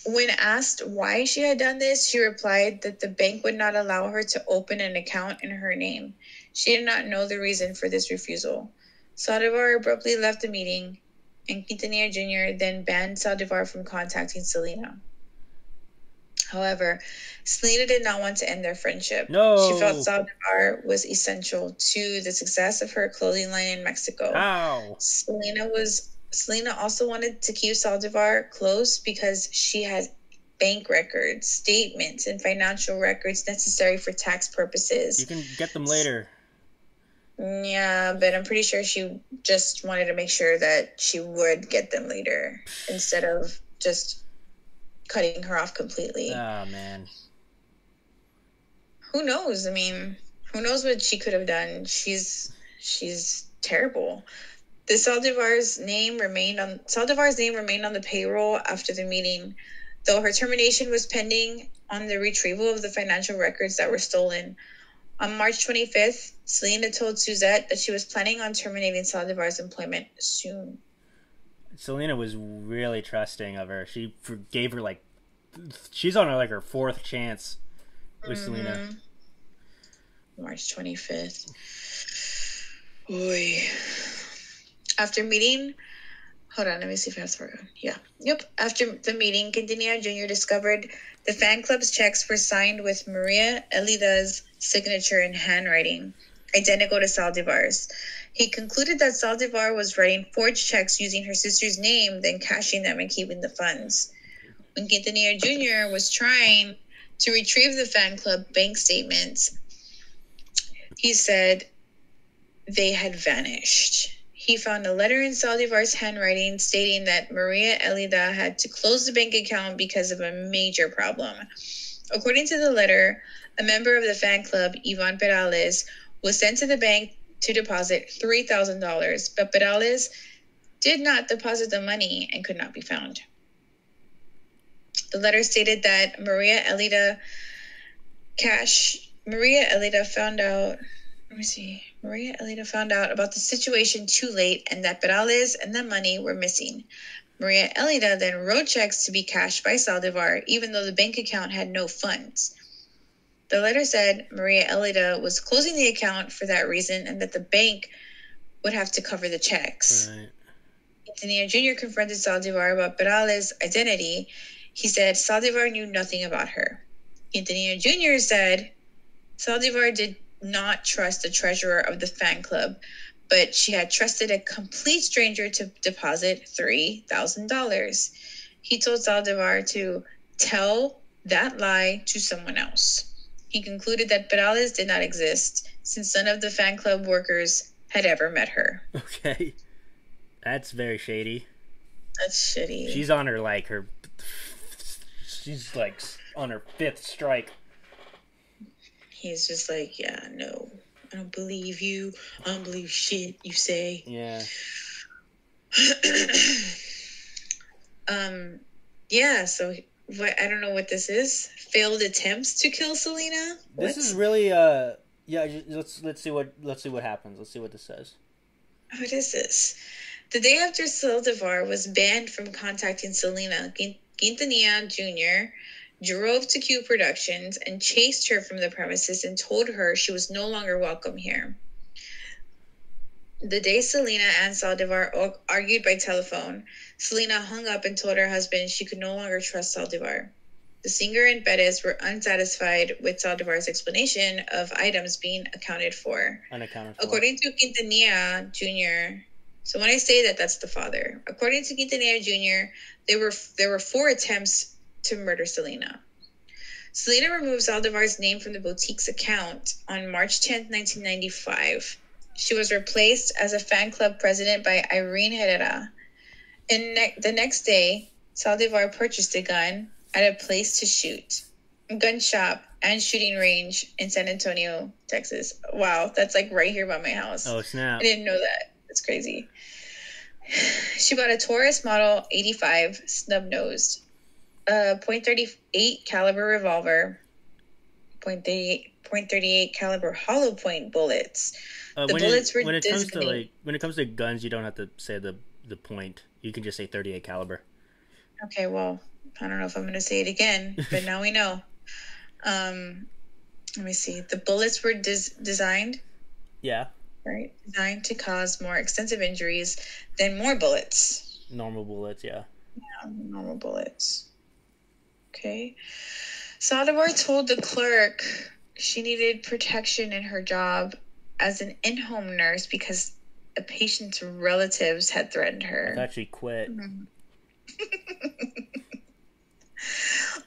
When asked why she had done this, she replied that the bank would not allow her to open an account in her name. She did not know the reason for this refusal. Saldivar abruptly left the meeting, and Quintanilla Jr. then banned Saldivar from contacting Selena. However, Selena did not want to end their friendship. No. She felt Saldivar was essential to the success of her clothing line in Mexico. How? Selena also wanted to keep Saldivar close because she had bank records, statements, and financial records necessary for tax purposes. You can get them later. Yeah, but I'm pretty sure she just wanted to make sure that she would get them later instead of just cutting her off completely. Oh, man. Who knows? I mean, who knows what she could have done? She's terrible. Saldivar's name remained on the payroll after the meeting, though her termination was pending on the retrieval of the financial records that were stolen. On March 25th, Selena told Suzette that she was planning on terminating Saldivar's employment soon. Selena was really trusting of her. She gave her she's on her fourth chance with Selena. March 25th. Oy. After meeting, hold on, let me see if I have to. Yeah. Yep. After the meeting, Quintanilla Jr. discovered the fan club's checks were signed with Maria Elida's signature in handwriting, identical to Saldivar's. He concluded that Saldivar was writing forged checks using her sister's name, then cashing them and keeping the funds. When Quintanilla Jr. was trying to retrieve the fan club bank statements, he said they had vanished. He found a letter in Saldivar's handwriting stating that Maria Elida had to close the bank account because of a major problem. According to the letter, a member of the fan club, Ivan Perales, was sent to the bank to deposit $3,000, but Perales did not deposit the money and could not be found. The letter stated that Maria Elida found out about the situation too late and that Perales and the money were missing. Maria Elida then wrote checks to be cashed by Saldivar, even though the bank account had no funds. The letter said Maria Elida was closing the account for that reason and that the bank would have to cover the checks. Right. Nathaniel Jr. confronted Saldivar about Perales' identity. He said Saldivar knew nothing about her. Nathaniel Jr. said Saldivar did not trust the treasurer of the fan club, but she had trusted a complete stranger to deposit $3,000. He told Saldivar to tell that lie to someone else. He concluded that Perales did not exist, since none of the fan club workers had ever met her. Okay. That's very shady. That's shitty. She's on her, like, she's, like, on her 5th strike. He's just like, yeah, no, I don't believe you. I don't believe shit you say. Yeah. Yeah, so what, I don't know what this is. Failed attempts to kill Selena? What? This is really, let's see what happens. Let's see what this says. What is this? The day after Saldivar was banned from contacting Selena, Quintanilla Jr. drove to Q Productions and chased her from the premises and told her she was no longer welcome here. The day Selena and Saldivar argued by telephone, Selena hung up and told her husband she could no longer trust Saldivar. The singer and Perez were unsatisfied with Saldivar's explanation of items being accounted for. According to Quintanilla Jr., so when I say that, that's the father. According to Quintanilla Jr., there were 4 attempts to murder Selena. Selena removed Saldivar's name from the boutique's account on March 10, 1995. She was replaced as a fan club president by Irene Herrera. The next day, Saldivar purchased a gun at a place to shoot, a gun shop and shooting range in San Antonio, Texas. Wow, that's like right here by my house. Oh, snap. I didn't know that. That's crazy. She bought a Taurus Model 85 snub-nosed, a .38 caliber revolver, .38 caliber hollow point bullets. The bullets were designated. When it comes to guns, you don't have to say the point. You can just say 38 caliber. Okay, well, I don't know if I'm going to say it again, but now we know. Let me see. The bullets were designed. Yeah. Right. Designed to cause more extensive injuries than more bullets. Normal bullets, yeah. Yeah, normal bullets. Okay. Saldivar told the clerk she needed protection in her job as an in-home nurse because a patient's relatives had threatened her. I thought she quit. Mm-hmm.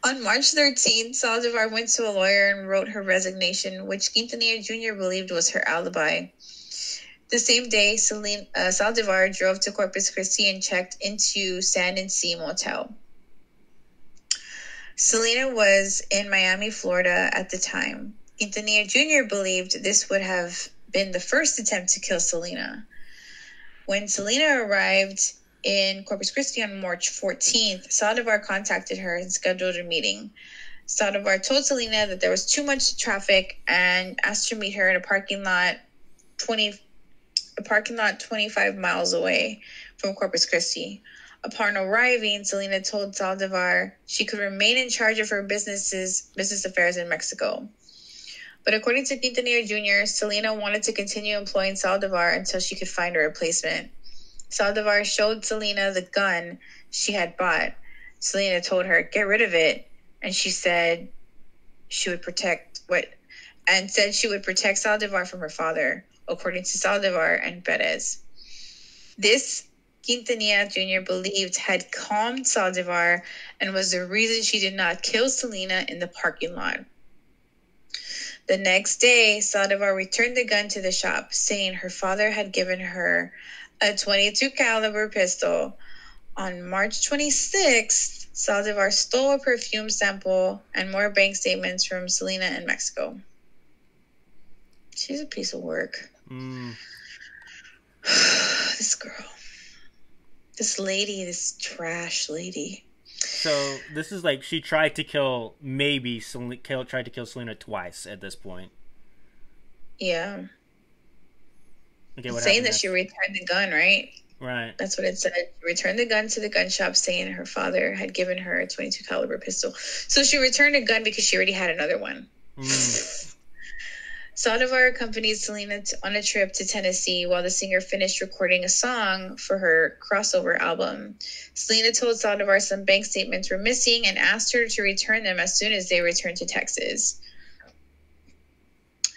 On March 13th, Saldivar went to a lawyer and wrote her resignation, which Quintanilla Jr. believed was her alibi. The same day, Saldivar drove to Corpus Christi and checked into Sand and Sea Motel. Selena was in Miami, Florida at the time. Nathaniel Jr. believed this would have been the first attempt to kill Selena. When Selena arrived in Corpus Christi on March 14th, Saldivar contacted her and scheduled a meeting. Saldivar told Selena that there was too much traffic and asked her to meet her in a parking lot 25 miles away from Corpus Christi. Upon arriving, Selena told Saldivar she could remain in charge of her business affairs in Mexico. But according to Quintanilla Jr., Selena wanted to continue employing Saldivar until she could find a replacement. Saldivar showed Selena the gun she had bought. Selena told her, "Get rid of it," and she said she would protect Saldivar from her father, according to Saldivar and Perez. This Quintanilla Jr. believed had calmed Saldivar and was the reason she did not kill Selena in the parking lot. The next day, Saldivar returned the gun to the shop, saying her father had given her a .22 caliber pistol. On March 26th, Saldivar stole a perfume sample and more bank statements from Selena in Mexico. She's a piece of work. This girl. This lady, this trash lady. So this is like she tried to kill Selena twice at this point. Yeah. Okay, it's saying that she returned the gun, right? Right. That's what it said. Returned the gun to the gun shop, saying her father had given her a .22 caliber pistol. So she returned a gun because she already had another one. Saldivar accompanied Selena on a trip to Tennessee while the singer finished recording a song for her crossover album. Selena told Saldivar some bank statements were missing and asked her to return them as soon as they returned to Texas.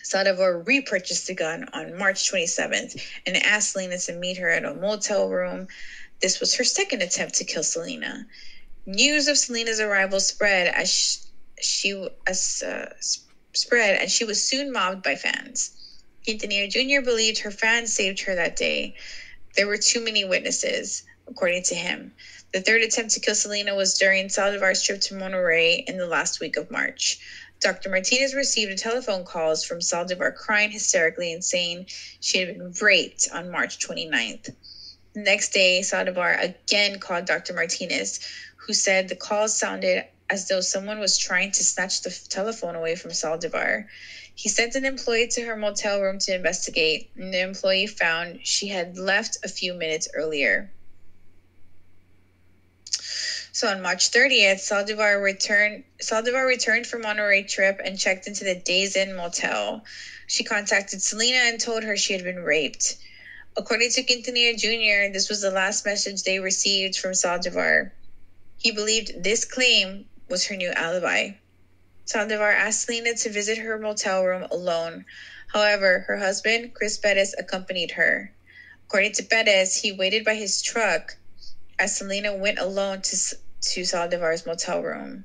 Saldivar repurchased the gun on March 27th and asked Selena to meet her at a motel room. This was her second attempt to kill Selena. News of Selena's arrival spread as spread, and she was soon mobbed by fans. Nathaniel Jr. believed her fans saved her that day. There were too many witnesses, according to him. The third attempt to kill Selena was during Saldivar's trip to Monterrey in the last week of March. Dr. Martinez received telephone calls from Saldivar crying hysterically and saying she had been raped on March 29th. The next day, Saldivar again called Dr. Martinez, who said the calls sounded as though someone was trying to snatch the telephone away from Saldivar. He sent an employee to her motel room to investigate, and the employee found she had left a few minutes earlier. So on March 30th, Saldivar returned from Monterey trip and checked into the Days Inn motel. She contacted Selena and told her she had been raped. According to Quintanilla Jr., this was the last message they received from Saldivar. He believed this claim was her new alibi. Saldivar asked Selena to visit her motel room alone. However, her husband, Chris Bettis, accompanied her. According to Bettis, he waited by his truck as Selena went alone to Saldivar's motel room.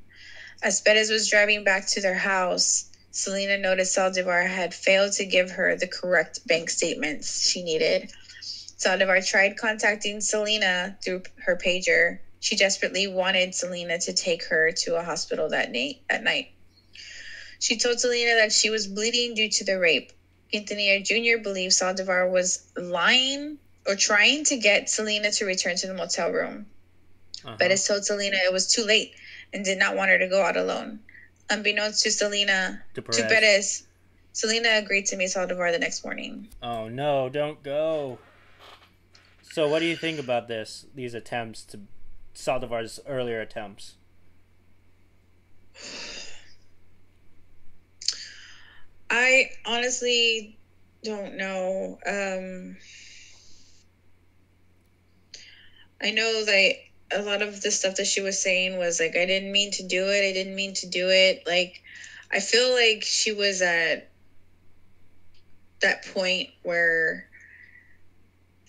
As Bettis was driving back to their house, Selena noticed Saldivar had failed to give her the correct bank statements she needed. Saldivar tried contacting Selena through her pager. She desperately wanted Selena to take her to a hospital that night. She told Selena that she was bleeding due to the rape. Quintanilla Jr. believed Saldivar was lying or trying to get Selena to return to the motel room. Bettis told Selena it was too late and did not want her to go out alone. Unbeknownst to Bettis, Selena agreed to meet Saldivar the next morning. Oh no, don't go. So what do you think about these attempts to Saldivar's earlier attempts? I honestly don't know. I know that a lot of the stuff that she was saying was like, I didn't mean to do it. Like, I feel like she was at that point where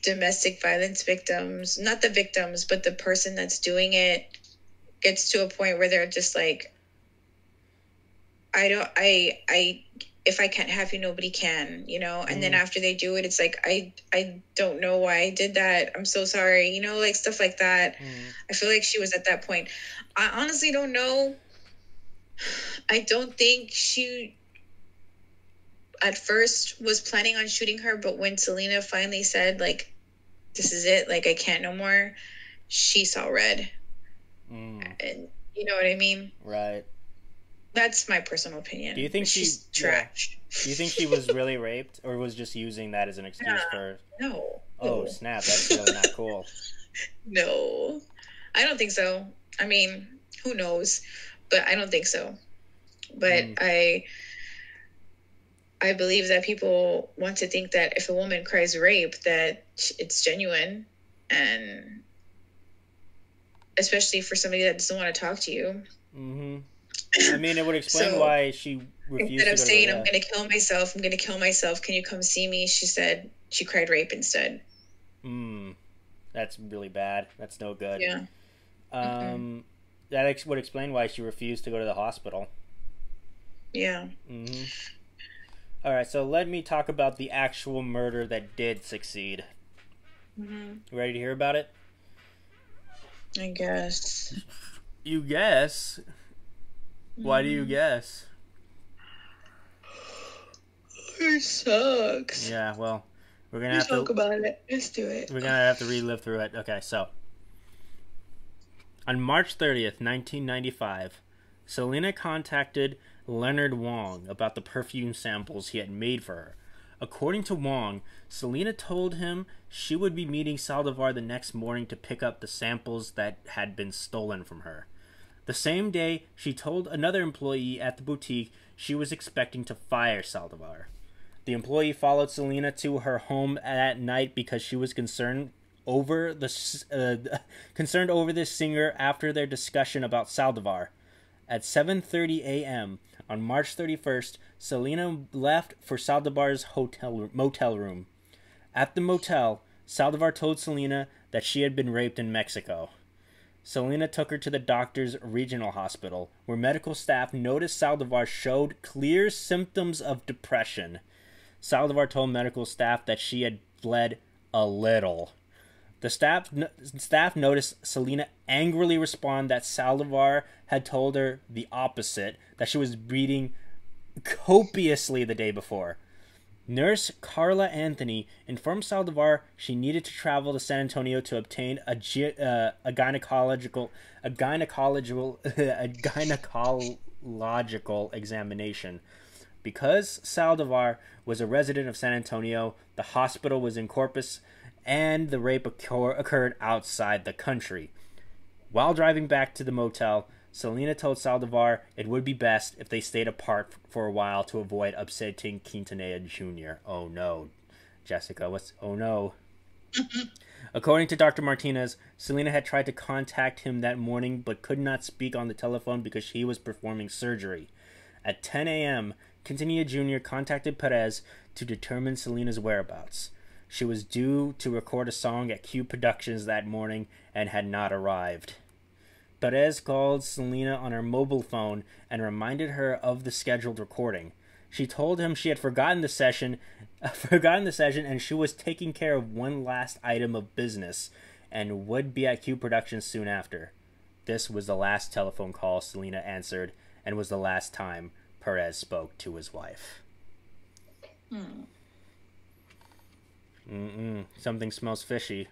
domestic violence victims, not the victims, but the person that's doing it, gets to a point where they're just like, if I can't have you, nobody can, and then after they do it, it's like, I don't know why I did that. I'm so sorry, like stuff like that. I feel like she was at that point. I honestly don't know. I don't think she at first was planning on shooting her, but when Selena finally said, like, this is it, like, I can't no more, she saw red. And you know what I mean? Right. That's my personal opinion. Do you think she's trash? Do you think she was really raped, or was just using that as an excuse for? No. Oh snap! That's really not cool. No, I don't think so. I mean, who knows? But I don't think so. But I believe that people want to think that if a woman cries rape, that it's genuine, and especially for somebody that doesn't want to talk to you. I mean, it would explain why she refused. Instead of saying, I'm going to kill myself, can you come see me? She said she cried rape instead. That's really bad. That's no good. Yeah. That would explain why she refused to go to the hospital. Yeah. All right, so let me talk about the actual murder that did succeed. You ready to hear about it? I guess. You guess? Why do you guess? It sucks. Yeah, well, we're gonna have to talk about it. Let's do it. We're gonna have to relive through it. Okay, so on March 30th, 1995, Selena contacted Leonard Wong about the perfume samples he had made for her. According to Wong, Selena told him she would be meeting Saldivar the next morning to pick up the samples that had been stolen from her. The same day, she told another employee at the boutique she was expecting to fire Saldivar. The employee followed Selena to her home at night because she was concerned over this singer after their discussion about Saldivar. At 7:30 a.m. on March 31st, Selena left for Saldivar's motel room. At the motel, Saldivar told Selena that she had been raped in Mexico. Selena took her to the doctor's regional hospital, where medical staff noticed Saldivar showed clear symptoms of depression. Saldivar told medical staff that she had bled a little. The staff noticed Selena angrily respond that Saldivar had told her the opposite, that she was bleeding copiously the day before. Nurse Carla Anthony informed Saldivar she needed to travel to San Antonio to obtain a gynecological examination. Because Saldivar was a resident of San Antonio, the hospital was in Corpus, and the rape occurred outside the country. While driving back to the motel, Selena told Saldivar it would be best if they stayed apart for a while to avoid upsetting Quintanilla Jr. Oh no, Jessica, oh no. According to Dr. Martinez, Selena had tried to contact him that morning but could not speak on the telephone because he was performing surgery. At 10 a.m., Quintanilla Jr. contacted Perez to determine Selena's whereabouts. She was due to record a song at Q Productions that morning and had not arrived. Perez called Selena on her mobile phone and reminded her of the scheduled recording. She told him she had forgotten the session and she was taking care of one last item of business and would be at Q Productions soon after. This was the last telephone call Selena answered and was the last time Perez spoke to his wife. Something smells fishy.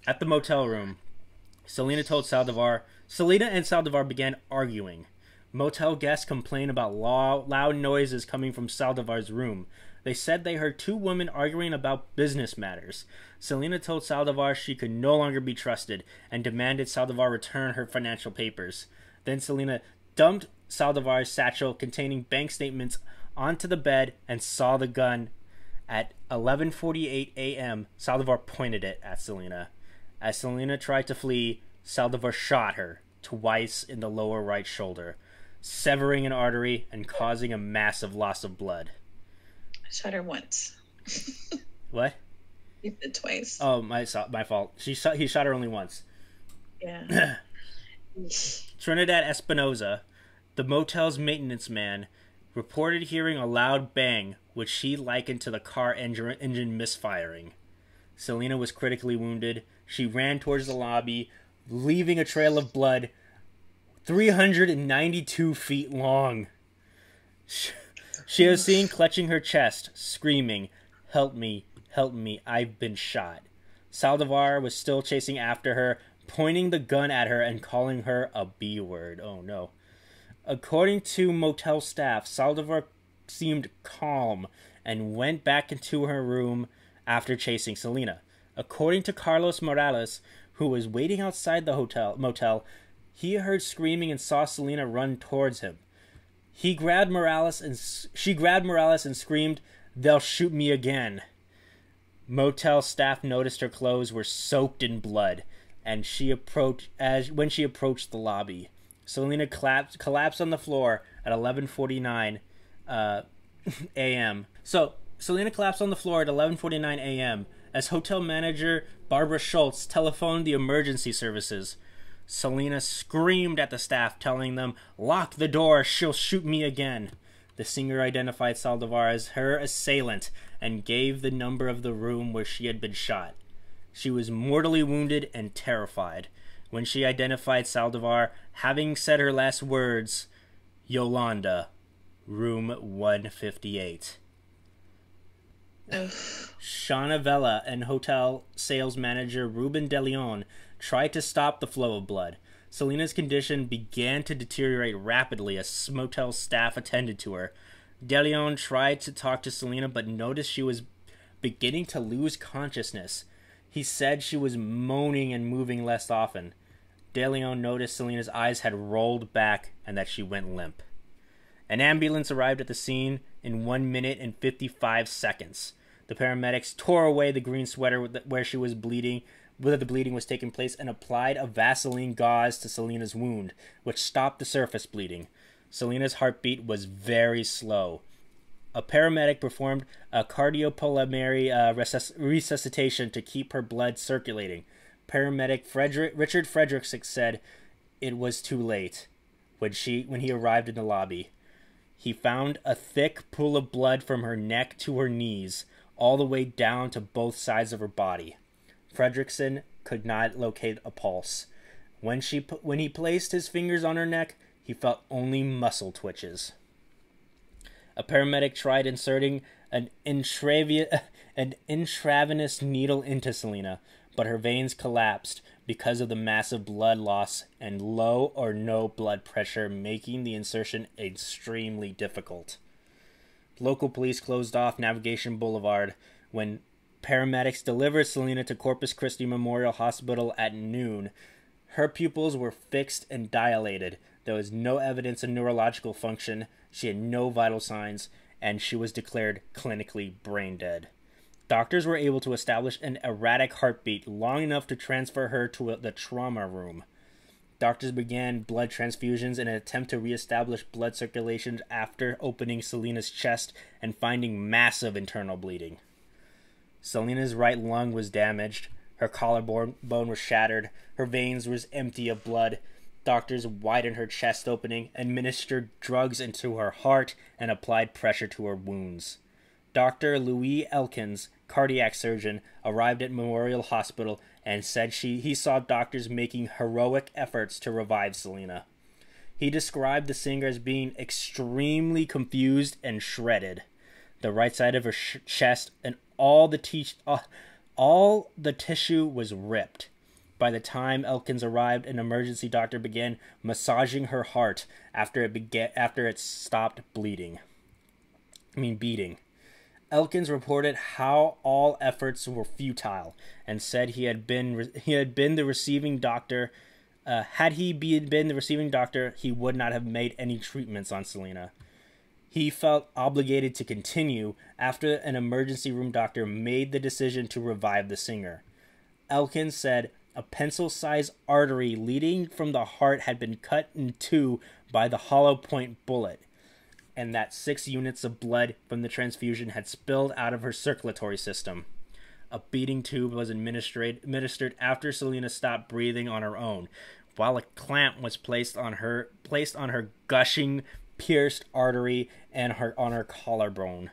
At the motel room, Selena and Saldivar began arguing. Motel guests complained about loud noises coming from Saldivar's room. They said they heard two women arguing about business matters. Selena told Saldivar she could no longer be trusted and demanded Saldivar return her financial papers. Then Selena dumped Saldivar's satchel containing bank statements onto the bed and saw the gun. At 11:48 a.m., Saldivar pointed it at Selena. As Selena tried to flee, Saldivar shot her twice in the lower right shoulder, severing an artery and causing a massive loss of blood. I shot her once. What? You did twice. Oh, my fault. He shot her only once. Yeah. Trinidad Espinoza, the motel's maintenance man, reported hearing a loud bang, which she likened to the car engine misfiring. Selena was critically wounded. She ran towards the lobby, leaving a trail of blood 392 feet long. She was seen clutching her chest, screaming, "Help me, help me, I've been shot." Saldivar was still chasing after her, pointing the gun at her and calling her a B word. Oh no. According to motel staff, Saldivar seemed calm and went back into her room after chasing Selena. According to Carlos Morales, who was waiting outside the motel, he heard screaming and saw Selena run towards him. She grabbed Morales and screamed, "They'll shoot me again." Motel staff noticed her clothes were soaked in blood, and when she approached the lobby. Selena collapsed on the floor at 11:49 a.m. So Selena collapsed on the floor at 11:49 a.m. as hotel manager Barbara Schultz telephoned the emergency services. Selena screamed at the staff, telling them, "Lock the door, she'll shoot me again." The singer identified Saldivar as her assailant and gave the number of the room where she had been shot. She was mortally wounded and terrified. When she identified Saldivar, having said her last words, "Yolanda, room 158. Shauna Vela and hotel sales manager Ruben De Leon tried to stop the flow of blood. Selena's condition began to deteriorate rapidly as motel staff attended to her. De Leon tried to talk to Selena but noticed she was beginning to lose consciousness. He said she was moaning and moving less often. De Leon noticed Selena's eyes had rolled back and that she went limp. An ambulance arrived at the scene in 1 minute and 55 seconds. The paramedics tore away the green sweater where she was bleeding, where the bleeding was taking place, and applied a Vaseline gauze to Selena's wound, which stopped the surface bleeding. Selena's heartbeat was very slow. A paramedic performed a cardiopulmonary resuscitation to keep her blood circulating, paramedic Richard Frederickson said it was too late when he arrived in the lobby. He found a thick pool of blood from her neck to her knees, all the way down to both sides of her body. Fredrickson could not locate a pulse. When he placed his fingers on her neck, he felt only muscle twitches. A paramedic tried inserting an intravenous needle into Selena, but her veins collapsed because of the massive blood loss and low or no blood pressure, making the insertion extremely difficult. Local police closed off Navigation Boulevard when paramedics delivered Selena to Corpus Christi Memorial Hospital at noon. Her pupils were fixed and dilated. There was no evidence of neurological function. She had no vital signs, and she was declared clinically brain dead. Doctors were able to establish an erratic heartbeat long enough to transfer her to the trauma room. Doctors began blood transfusions in an attempt to reestablish blood circulation after opening Selena's chest and finding massive internal bleeding. Selena's right lung was damaged. Her collarbone was shattered. Her veins was empty of blood. Doctors widened her chest opening, administered drugs into her heart, and applied pressure to her wounds. Dr. Louis Elkins, cardiac surgeon, arrived at Memorial Hospital and said he saw doctors making heroic efforts to revive Selena. He described the singer as being extremely confused and shredded. The right side of her chest and all the tissue was ripped. By the time Elkins arrived, an emergency doctor began massaging her heart after it stopped beating. Elkins reported how all efforts were futile and said he had been the receiving doctor. Had he been the receiving doctor, he would not have made any treatments on Selena. He felt obligated to continue after an emergency room doctor made the decision to revive the singer. Elkins said a pencil-sized artery leading from the heart had been cut in two by the hollow point bullet, and that 6 units of blood from the transfusion had spilled out of her circulatory system. A beating tube was administered after Selena stopped breathing on her own, while a clamp was placed on her gushing, pierced artery and on her collarbone.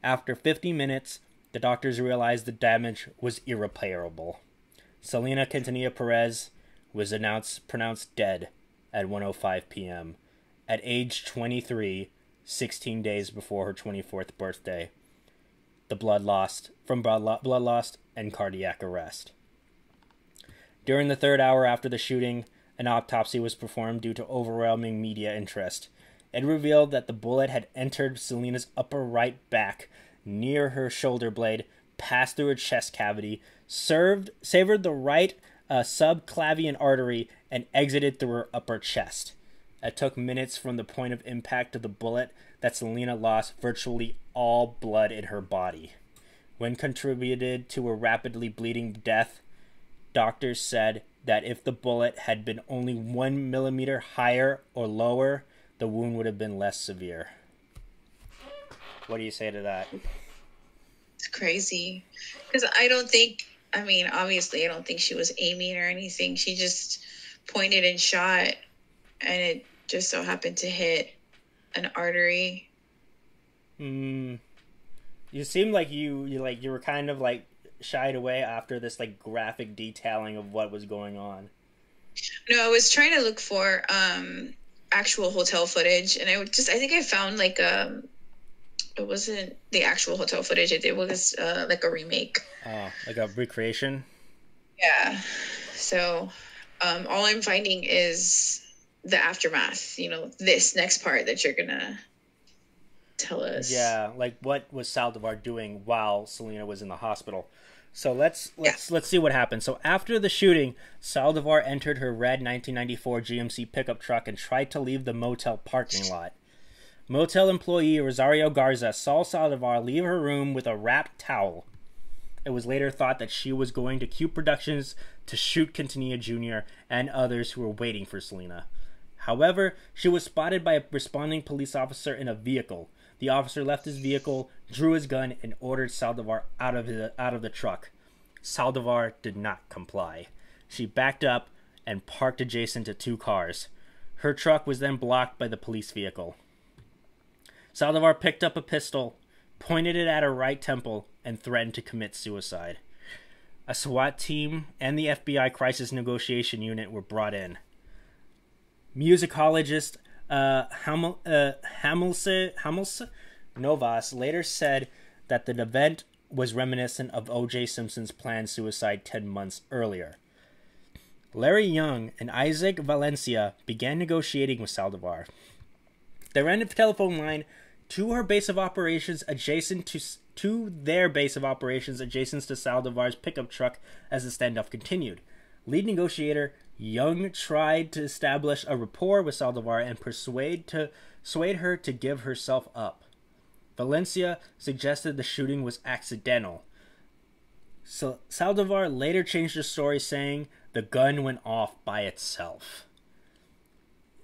After 50 minutes, the doctors realized the damage was irreparable. Selena Quintanilla Perez was pronounced dead at 1:05 p.m. at age 23, 16 days before her 24th birthday. Blood loss and cardiac arrest. During the third hour after the shooting, an autopsy was performed due to overwhelming media interest. It revealed that the bullet had entered Selena's upper right back, near her shoulder blade, passed through her chest cavity, severed the right subclavian artery, and exited through her upper chest. It took minutes from the point of impact of the bullet that Selena lost virtually all blood in her body. When contributed to a rapidly bleeding death, doctors said that if the bullet had been only 1 millimeter higher or lower, the wound would have been less severe. What do you say to that? It's crazy. Because obviously I don't think she was aiming or anything. She just pointed and shot, and it just so happened to hit an artery. You seemed like you were kind of like shied away after this like graphic detailing of what was going on. No, I was trying to look for actual hotel footage, and I think I found like it wasn't the actual hotel footage. It was like a remake. Oh, like a recreation? Yeah. So all I'm finding is the aftermath, this next part that you're gonna tell us. Yeah, like what was Saldivar doing while Selena was in the hospital? So let's see what happened. So after the shooting, Saldivar entered her red 1994 GMC pickup truck and tried to leave the motel parking lot. Motel employee Rosario Garza saw Saldivar leave her room with a wrapped towel. It was later thought that she was going to Q Productions to shoot Quintanilla Jr. and others who were waiting for Selena. However, she was spotted by a responding police officer in a vehicle. The officer left his vehicle, drew his gun, and ordered Saldivar out of the truck. Saldivar did not comply. She backed up and parked adjacent to 2 cars. Her truck was then blocked by the police vehicle. Saldivar picked up a pistol, pointed it at her right temple, and threatened to commit suicide. A SWAT team and the FBI Crisis Negotiation Unit were brought in. Musicologist Hamilse Novas later said that the event was reminiscent of O.J. Simpson's planned suicide 10 months earlier. Larry Young and Isaac Valencia began negotiating with Saldivar. They ran the telephone line to her base of operations adjacent to their base of operations adjacent to Saldivar's pickup truck as the standoff continued. Lead negotiator Young tried to establish a rapport with Saldivar and persuade her to give herself up. Valencia suggested the shooting was accidental. So Saldivar later changed the story, saying the gun went off by itself.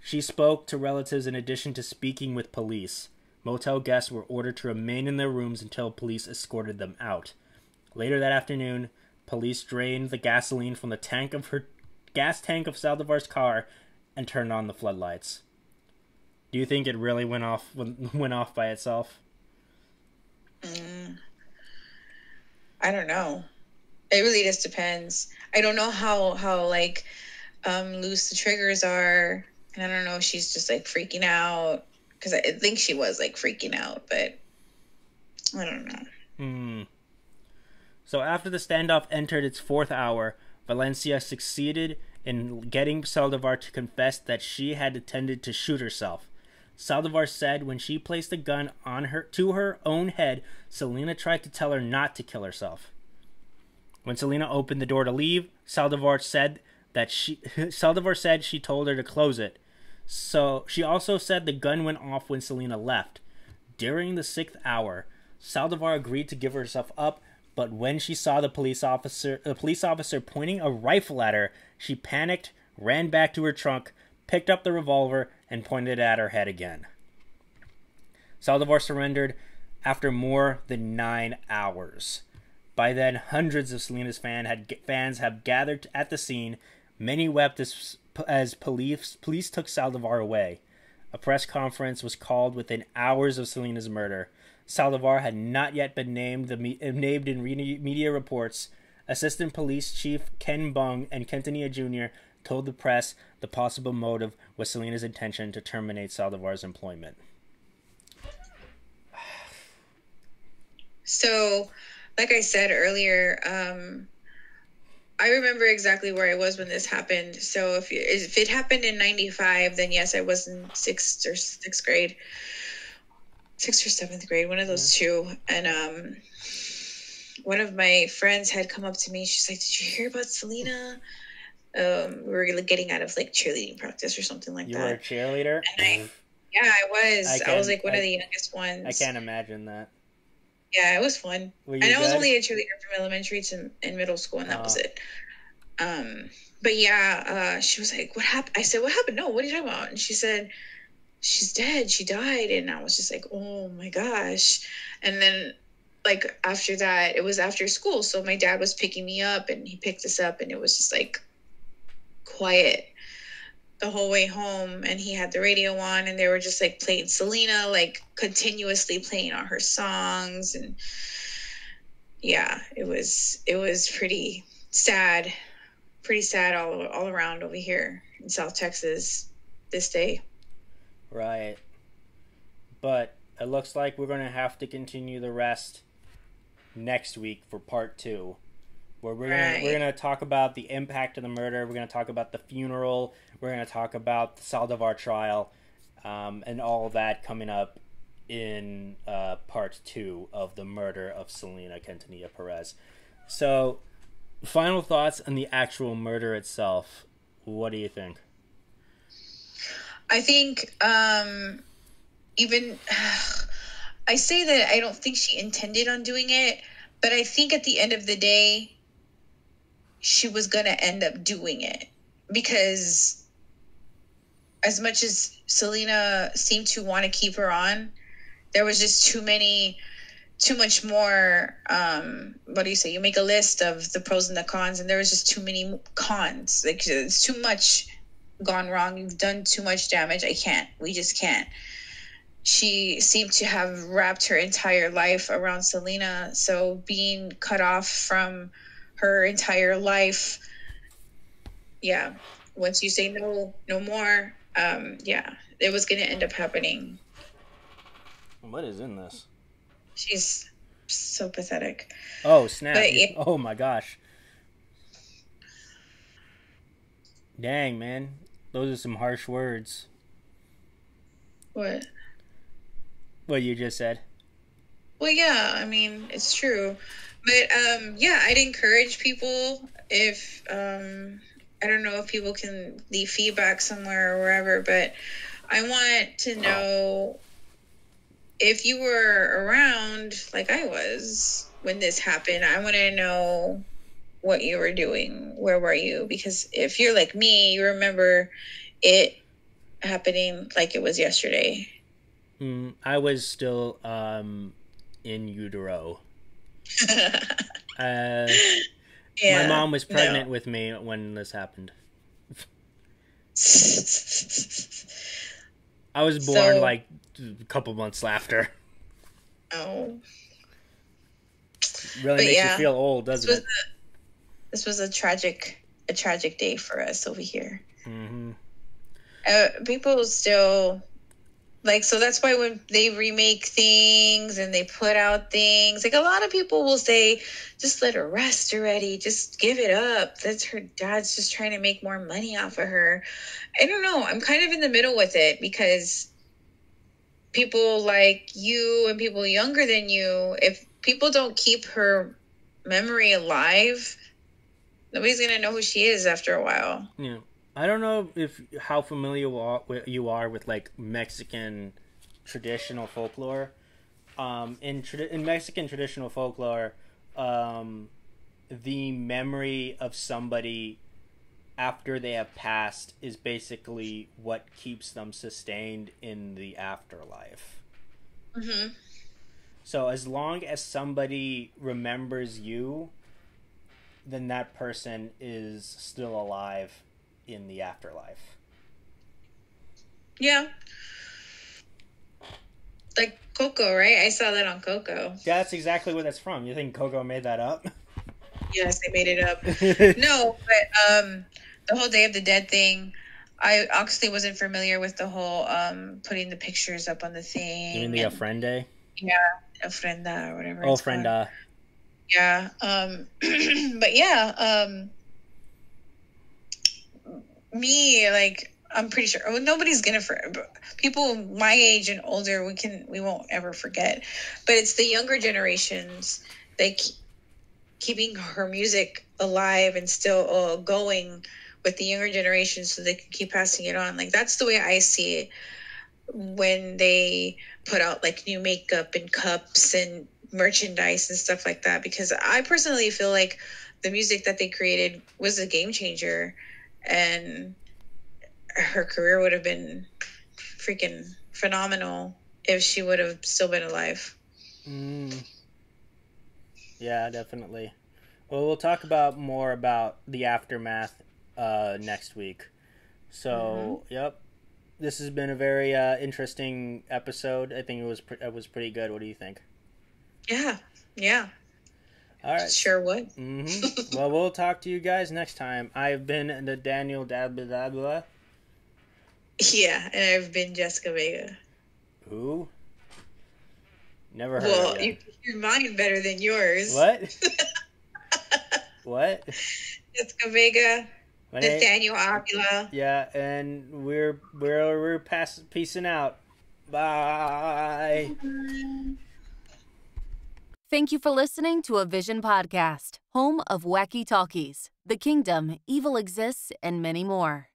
She spoke to relatives in addition to speaking with police. Motel guests were ordered to remain in their rooms until police escorted them out. Later that afternoon, police drained the gasoline from the gas tank of Saldivar's car and turned on the floodlights. Do you think it really went off by itself? I don't know. It really just depends. I don't know how loose the triggers are, and I don't know if she's just like freaking out, because I think she was like freaking out, but I don't know. So after the standoff entered its 4th hour, Valencia succeeded in getting Saldivar to confess that she had intended to shoot herself. Saldivar said when she placed the gun to her own head, Selena tried to tell her not to kill herself. When Selena opened the door to leave, Saldivar said she told her to close it. So she also said the gun went off when Selena left. During the 6th hour, Saldivar agreed to give herself up, but when she saw the police officer pointing a rifle at her, she panicked, ran back to her trunk, picked up the revolver, and pointed it at her head again. Saldivar surrendered after more than 9 hours. By then, hundreds of Selena's fans have gathered at the scene. Many wept as police took Saldivar away. A press conference was called within hours of Selena's murder. Saldivar had not yet been named in media reports. Assistant Police Chief Ken Bung and Quintanilla Jr. told the press the possible motive was Selena's intention to terminate Saldivar's employment. So, like I said earlier, I remember exactly where I was when this happened. So if it happened in 95, then yes, I was in 6th or 7th grade, one of those two. And one of my friends had come up to me. She's like, "Did you hear about Selena?" We were getting out of like cheerleading practice or something like that. You were a cheerleader? And I was. I was like one of the youngest ones. I can't imagine that. Yeah, it was fun. And I was only a cheerleader from elementary to in middle school, and that was it. But yeah, she was like, "What happened?" I said, "What happened?" "No, what are you talking about?" And she said, "She's dead. She died." And I was just like, "Oh my gosh." And then like after that, it was after school. So my dad was picking me up, and he picked us up, and it was just like quiet the whole way home, and he had the radio on, and they were just like playing Selena, like continuously playing all her songs. And yeah, it was pretty sad all around over here in South Texas this day. Right. But it looks like we're going to have to continue the rest next week for part 2. Where we're gonna talk about the impact of the murder. We're gonna talk about the funeral. We're gonna talk about the Saldivar trial, and all of that coming up in part 2 of the murder of Selena Quintanilla Perez. So, final thoughts on the actual murder itself. What do you think? I think even I say that I don't think she intended on doing it, but I think at the end of the day, she was going to end up doing it, because as much as Selena seemed to want to keep her on, there was just too many too much more. What do you say? You make a list of the pros and the cons, and there was just too many cons. Like, it's too much gone wrong. You've done too much damage. I can't. We just can't. She seemed to have wrapped her entire life around Selena. So being cut off from her entire life, yeah. Once you say no, no more, yeah, it was going to end up happening. What is in this? She's so pathetic. Oh, snap. But, oh, my gosh. Dang, man. Those are some harsh words. What? What you just said. Well, yeah, I mean, it's true. But, yeah, I'd encourage people if, I don't know if people can leave feedback somewhere or wherever, but I want to know if you were around like I was when this happened. I want to know what you were doing. Where were you? Because if you're like me, you remember it happening like it was yesterday. I was still in utero. Yeah, my mom was pregnant with me when this happened. I was born like a couple months after. Oh. Really makes you feel old, doesn't it? This was a tragic day for us over here. Mm-hmm. People still... Like, so that's why when they remake things and they put out things, like a lot of people will say, just let her rest already. Just give it up. That's her dad's just trying to make more money off of her. I don't know. I'm kind of in the middle with it because people like you and people younger than you, if people don't keep her memory alive, nobody's going to know who she is after a while. Yeah. I don't know how familiar you are with like Mexican traditional folklore. In Mexican traditional folklore, the memory of somebody after they have passed is basically what keeps them sustained in the afterlife. Mm-hmm. So as long as somebody remembers you, then that person is still alive in the afterlife. Yeah. Like Coco, right? I saw that on Coco. Yeah, that's exactly where that's from. You think Coco made that up? Yes, they made it up. No, but the whole Day of the Dead thing, I actually wasn't familiar with the whole putting the pictures up on the thing. You mean the Ofrenda? Yeah, Ofrenda or whatever. Oh, Ofrenda. Yeah. But yeah, me, like, I'm pretty sure nobody's gonna people my age and older, we won't ever forget, but it's the younger generations, like keeping her music alive and still going with the younger generations so they can keep passing it on. Like, that's the way I see it when they put out like new makeup and cups and merchandise and stuff like that, because I personally feel like the music that they created was a game changer, and her career would have been freaking phenomenal if she would have still been alive. Yeah, definitely. Well, we'll talk more about the aftermath next week. So, Yep. This has been a very interesting episode. I think it was pretty good. What do you think? Yeah. All right. Sure would. Mm-hmm. Well, we'll talk to you guys next time. I've been Nathaniel Avila. Yeah, and I've been Jessica Vega. Who? Never heard of you. Well, you're mine better than yours. What? What? Jessica Vega. Nathaniel Avila. Yeah, and we're peacing out. Bye. Thank you for listening to a Vision podcast, home of Wacky Talkies, The Kingdom, Evil Exists, and many more.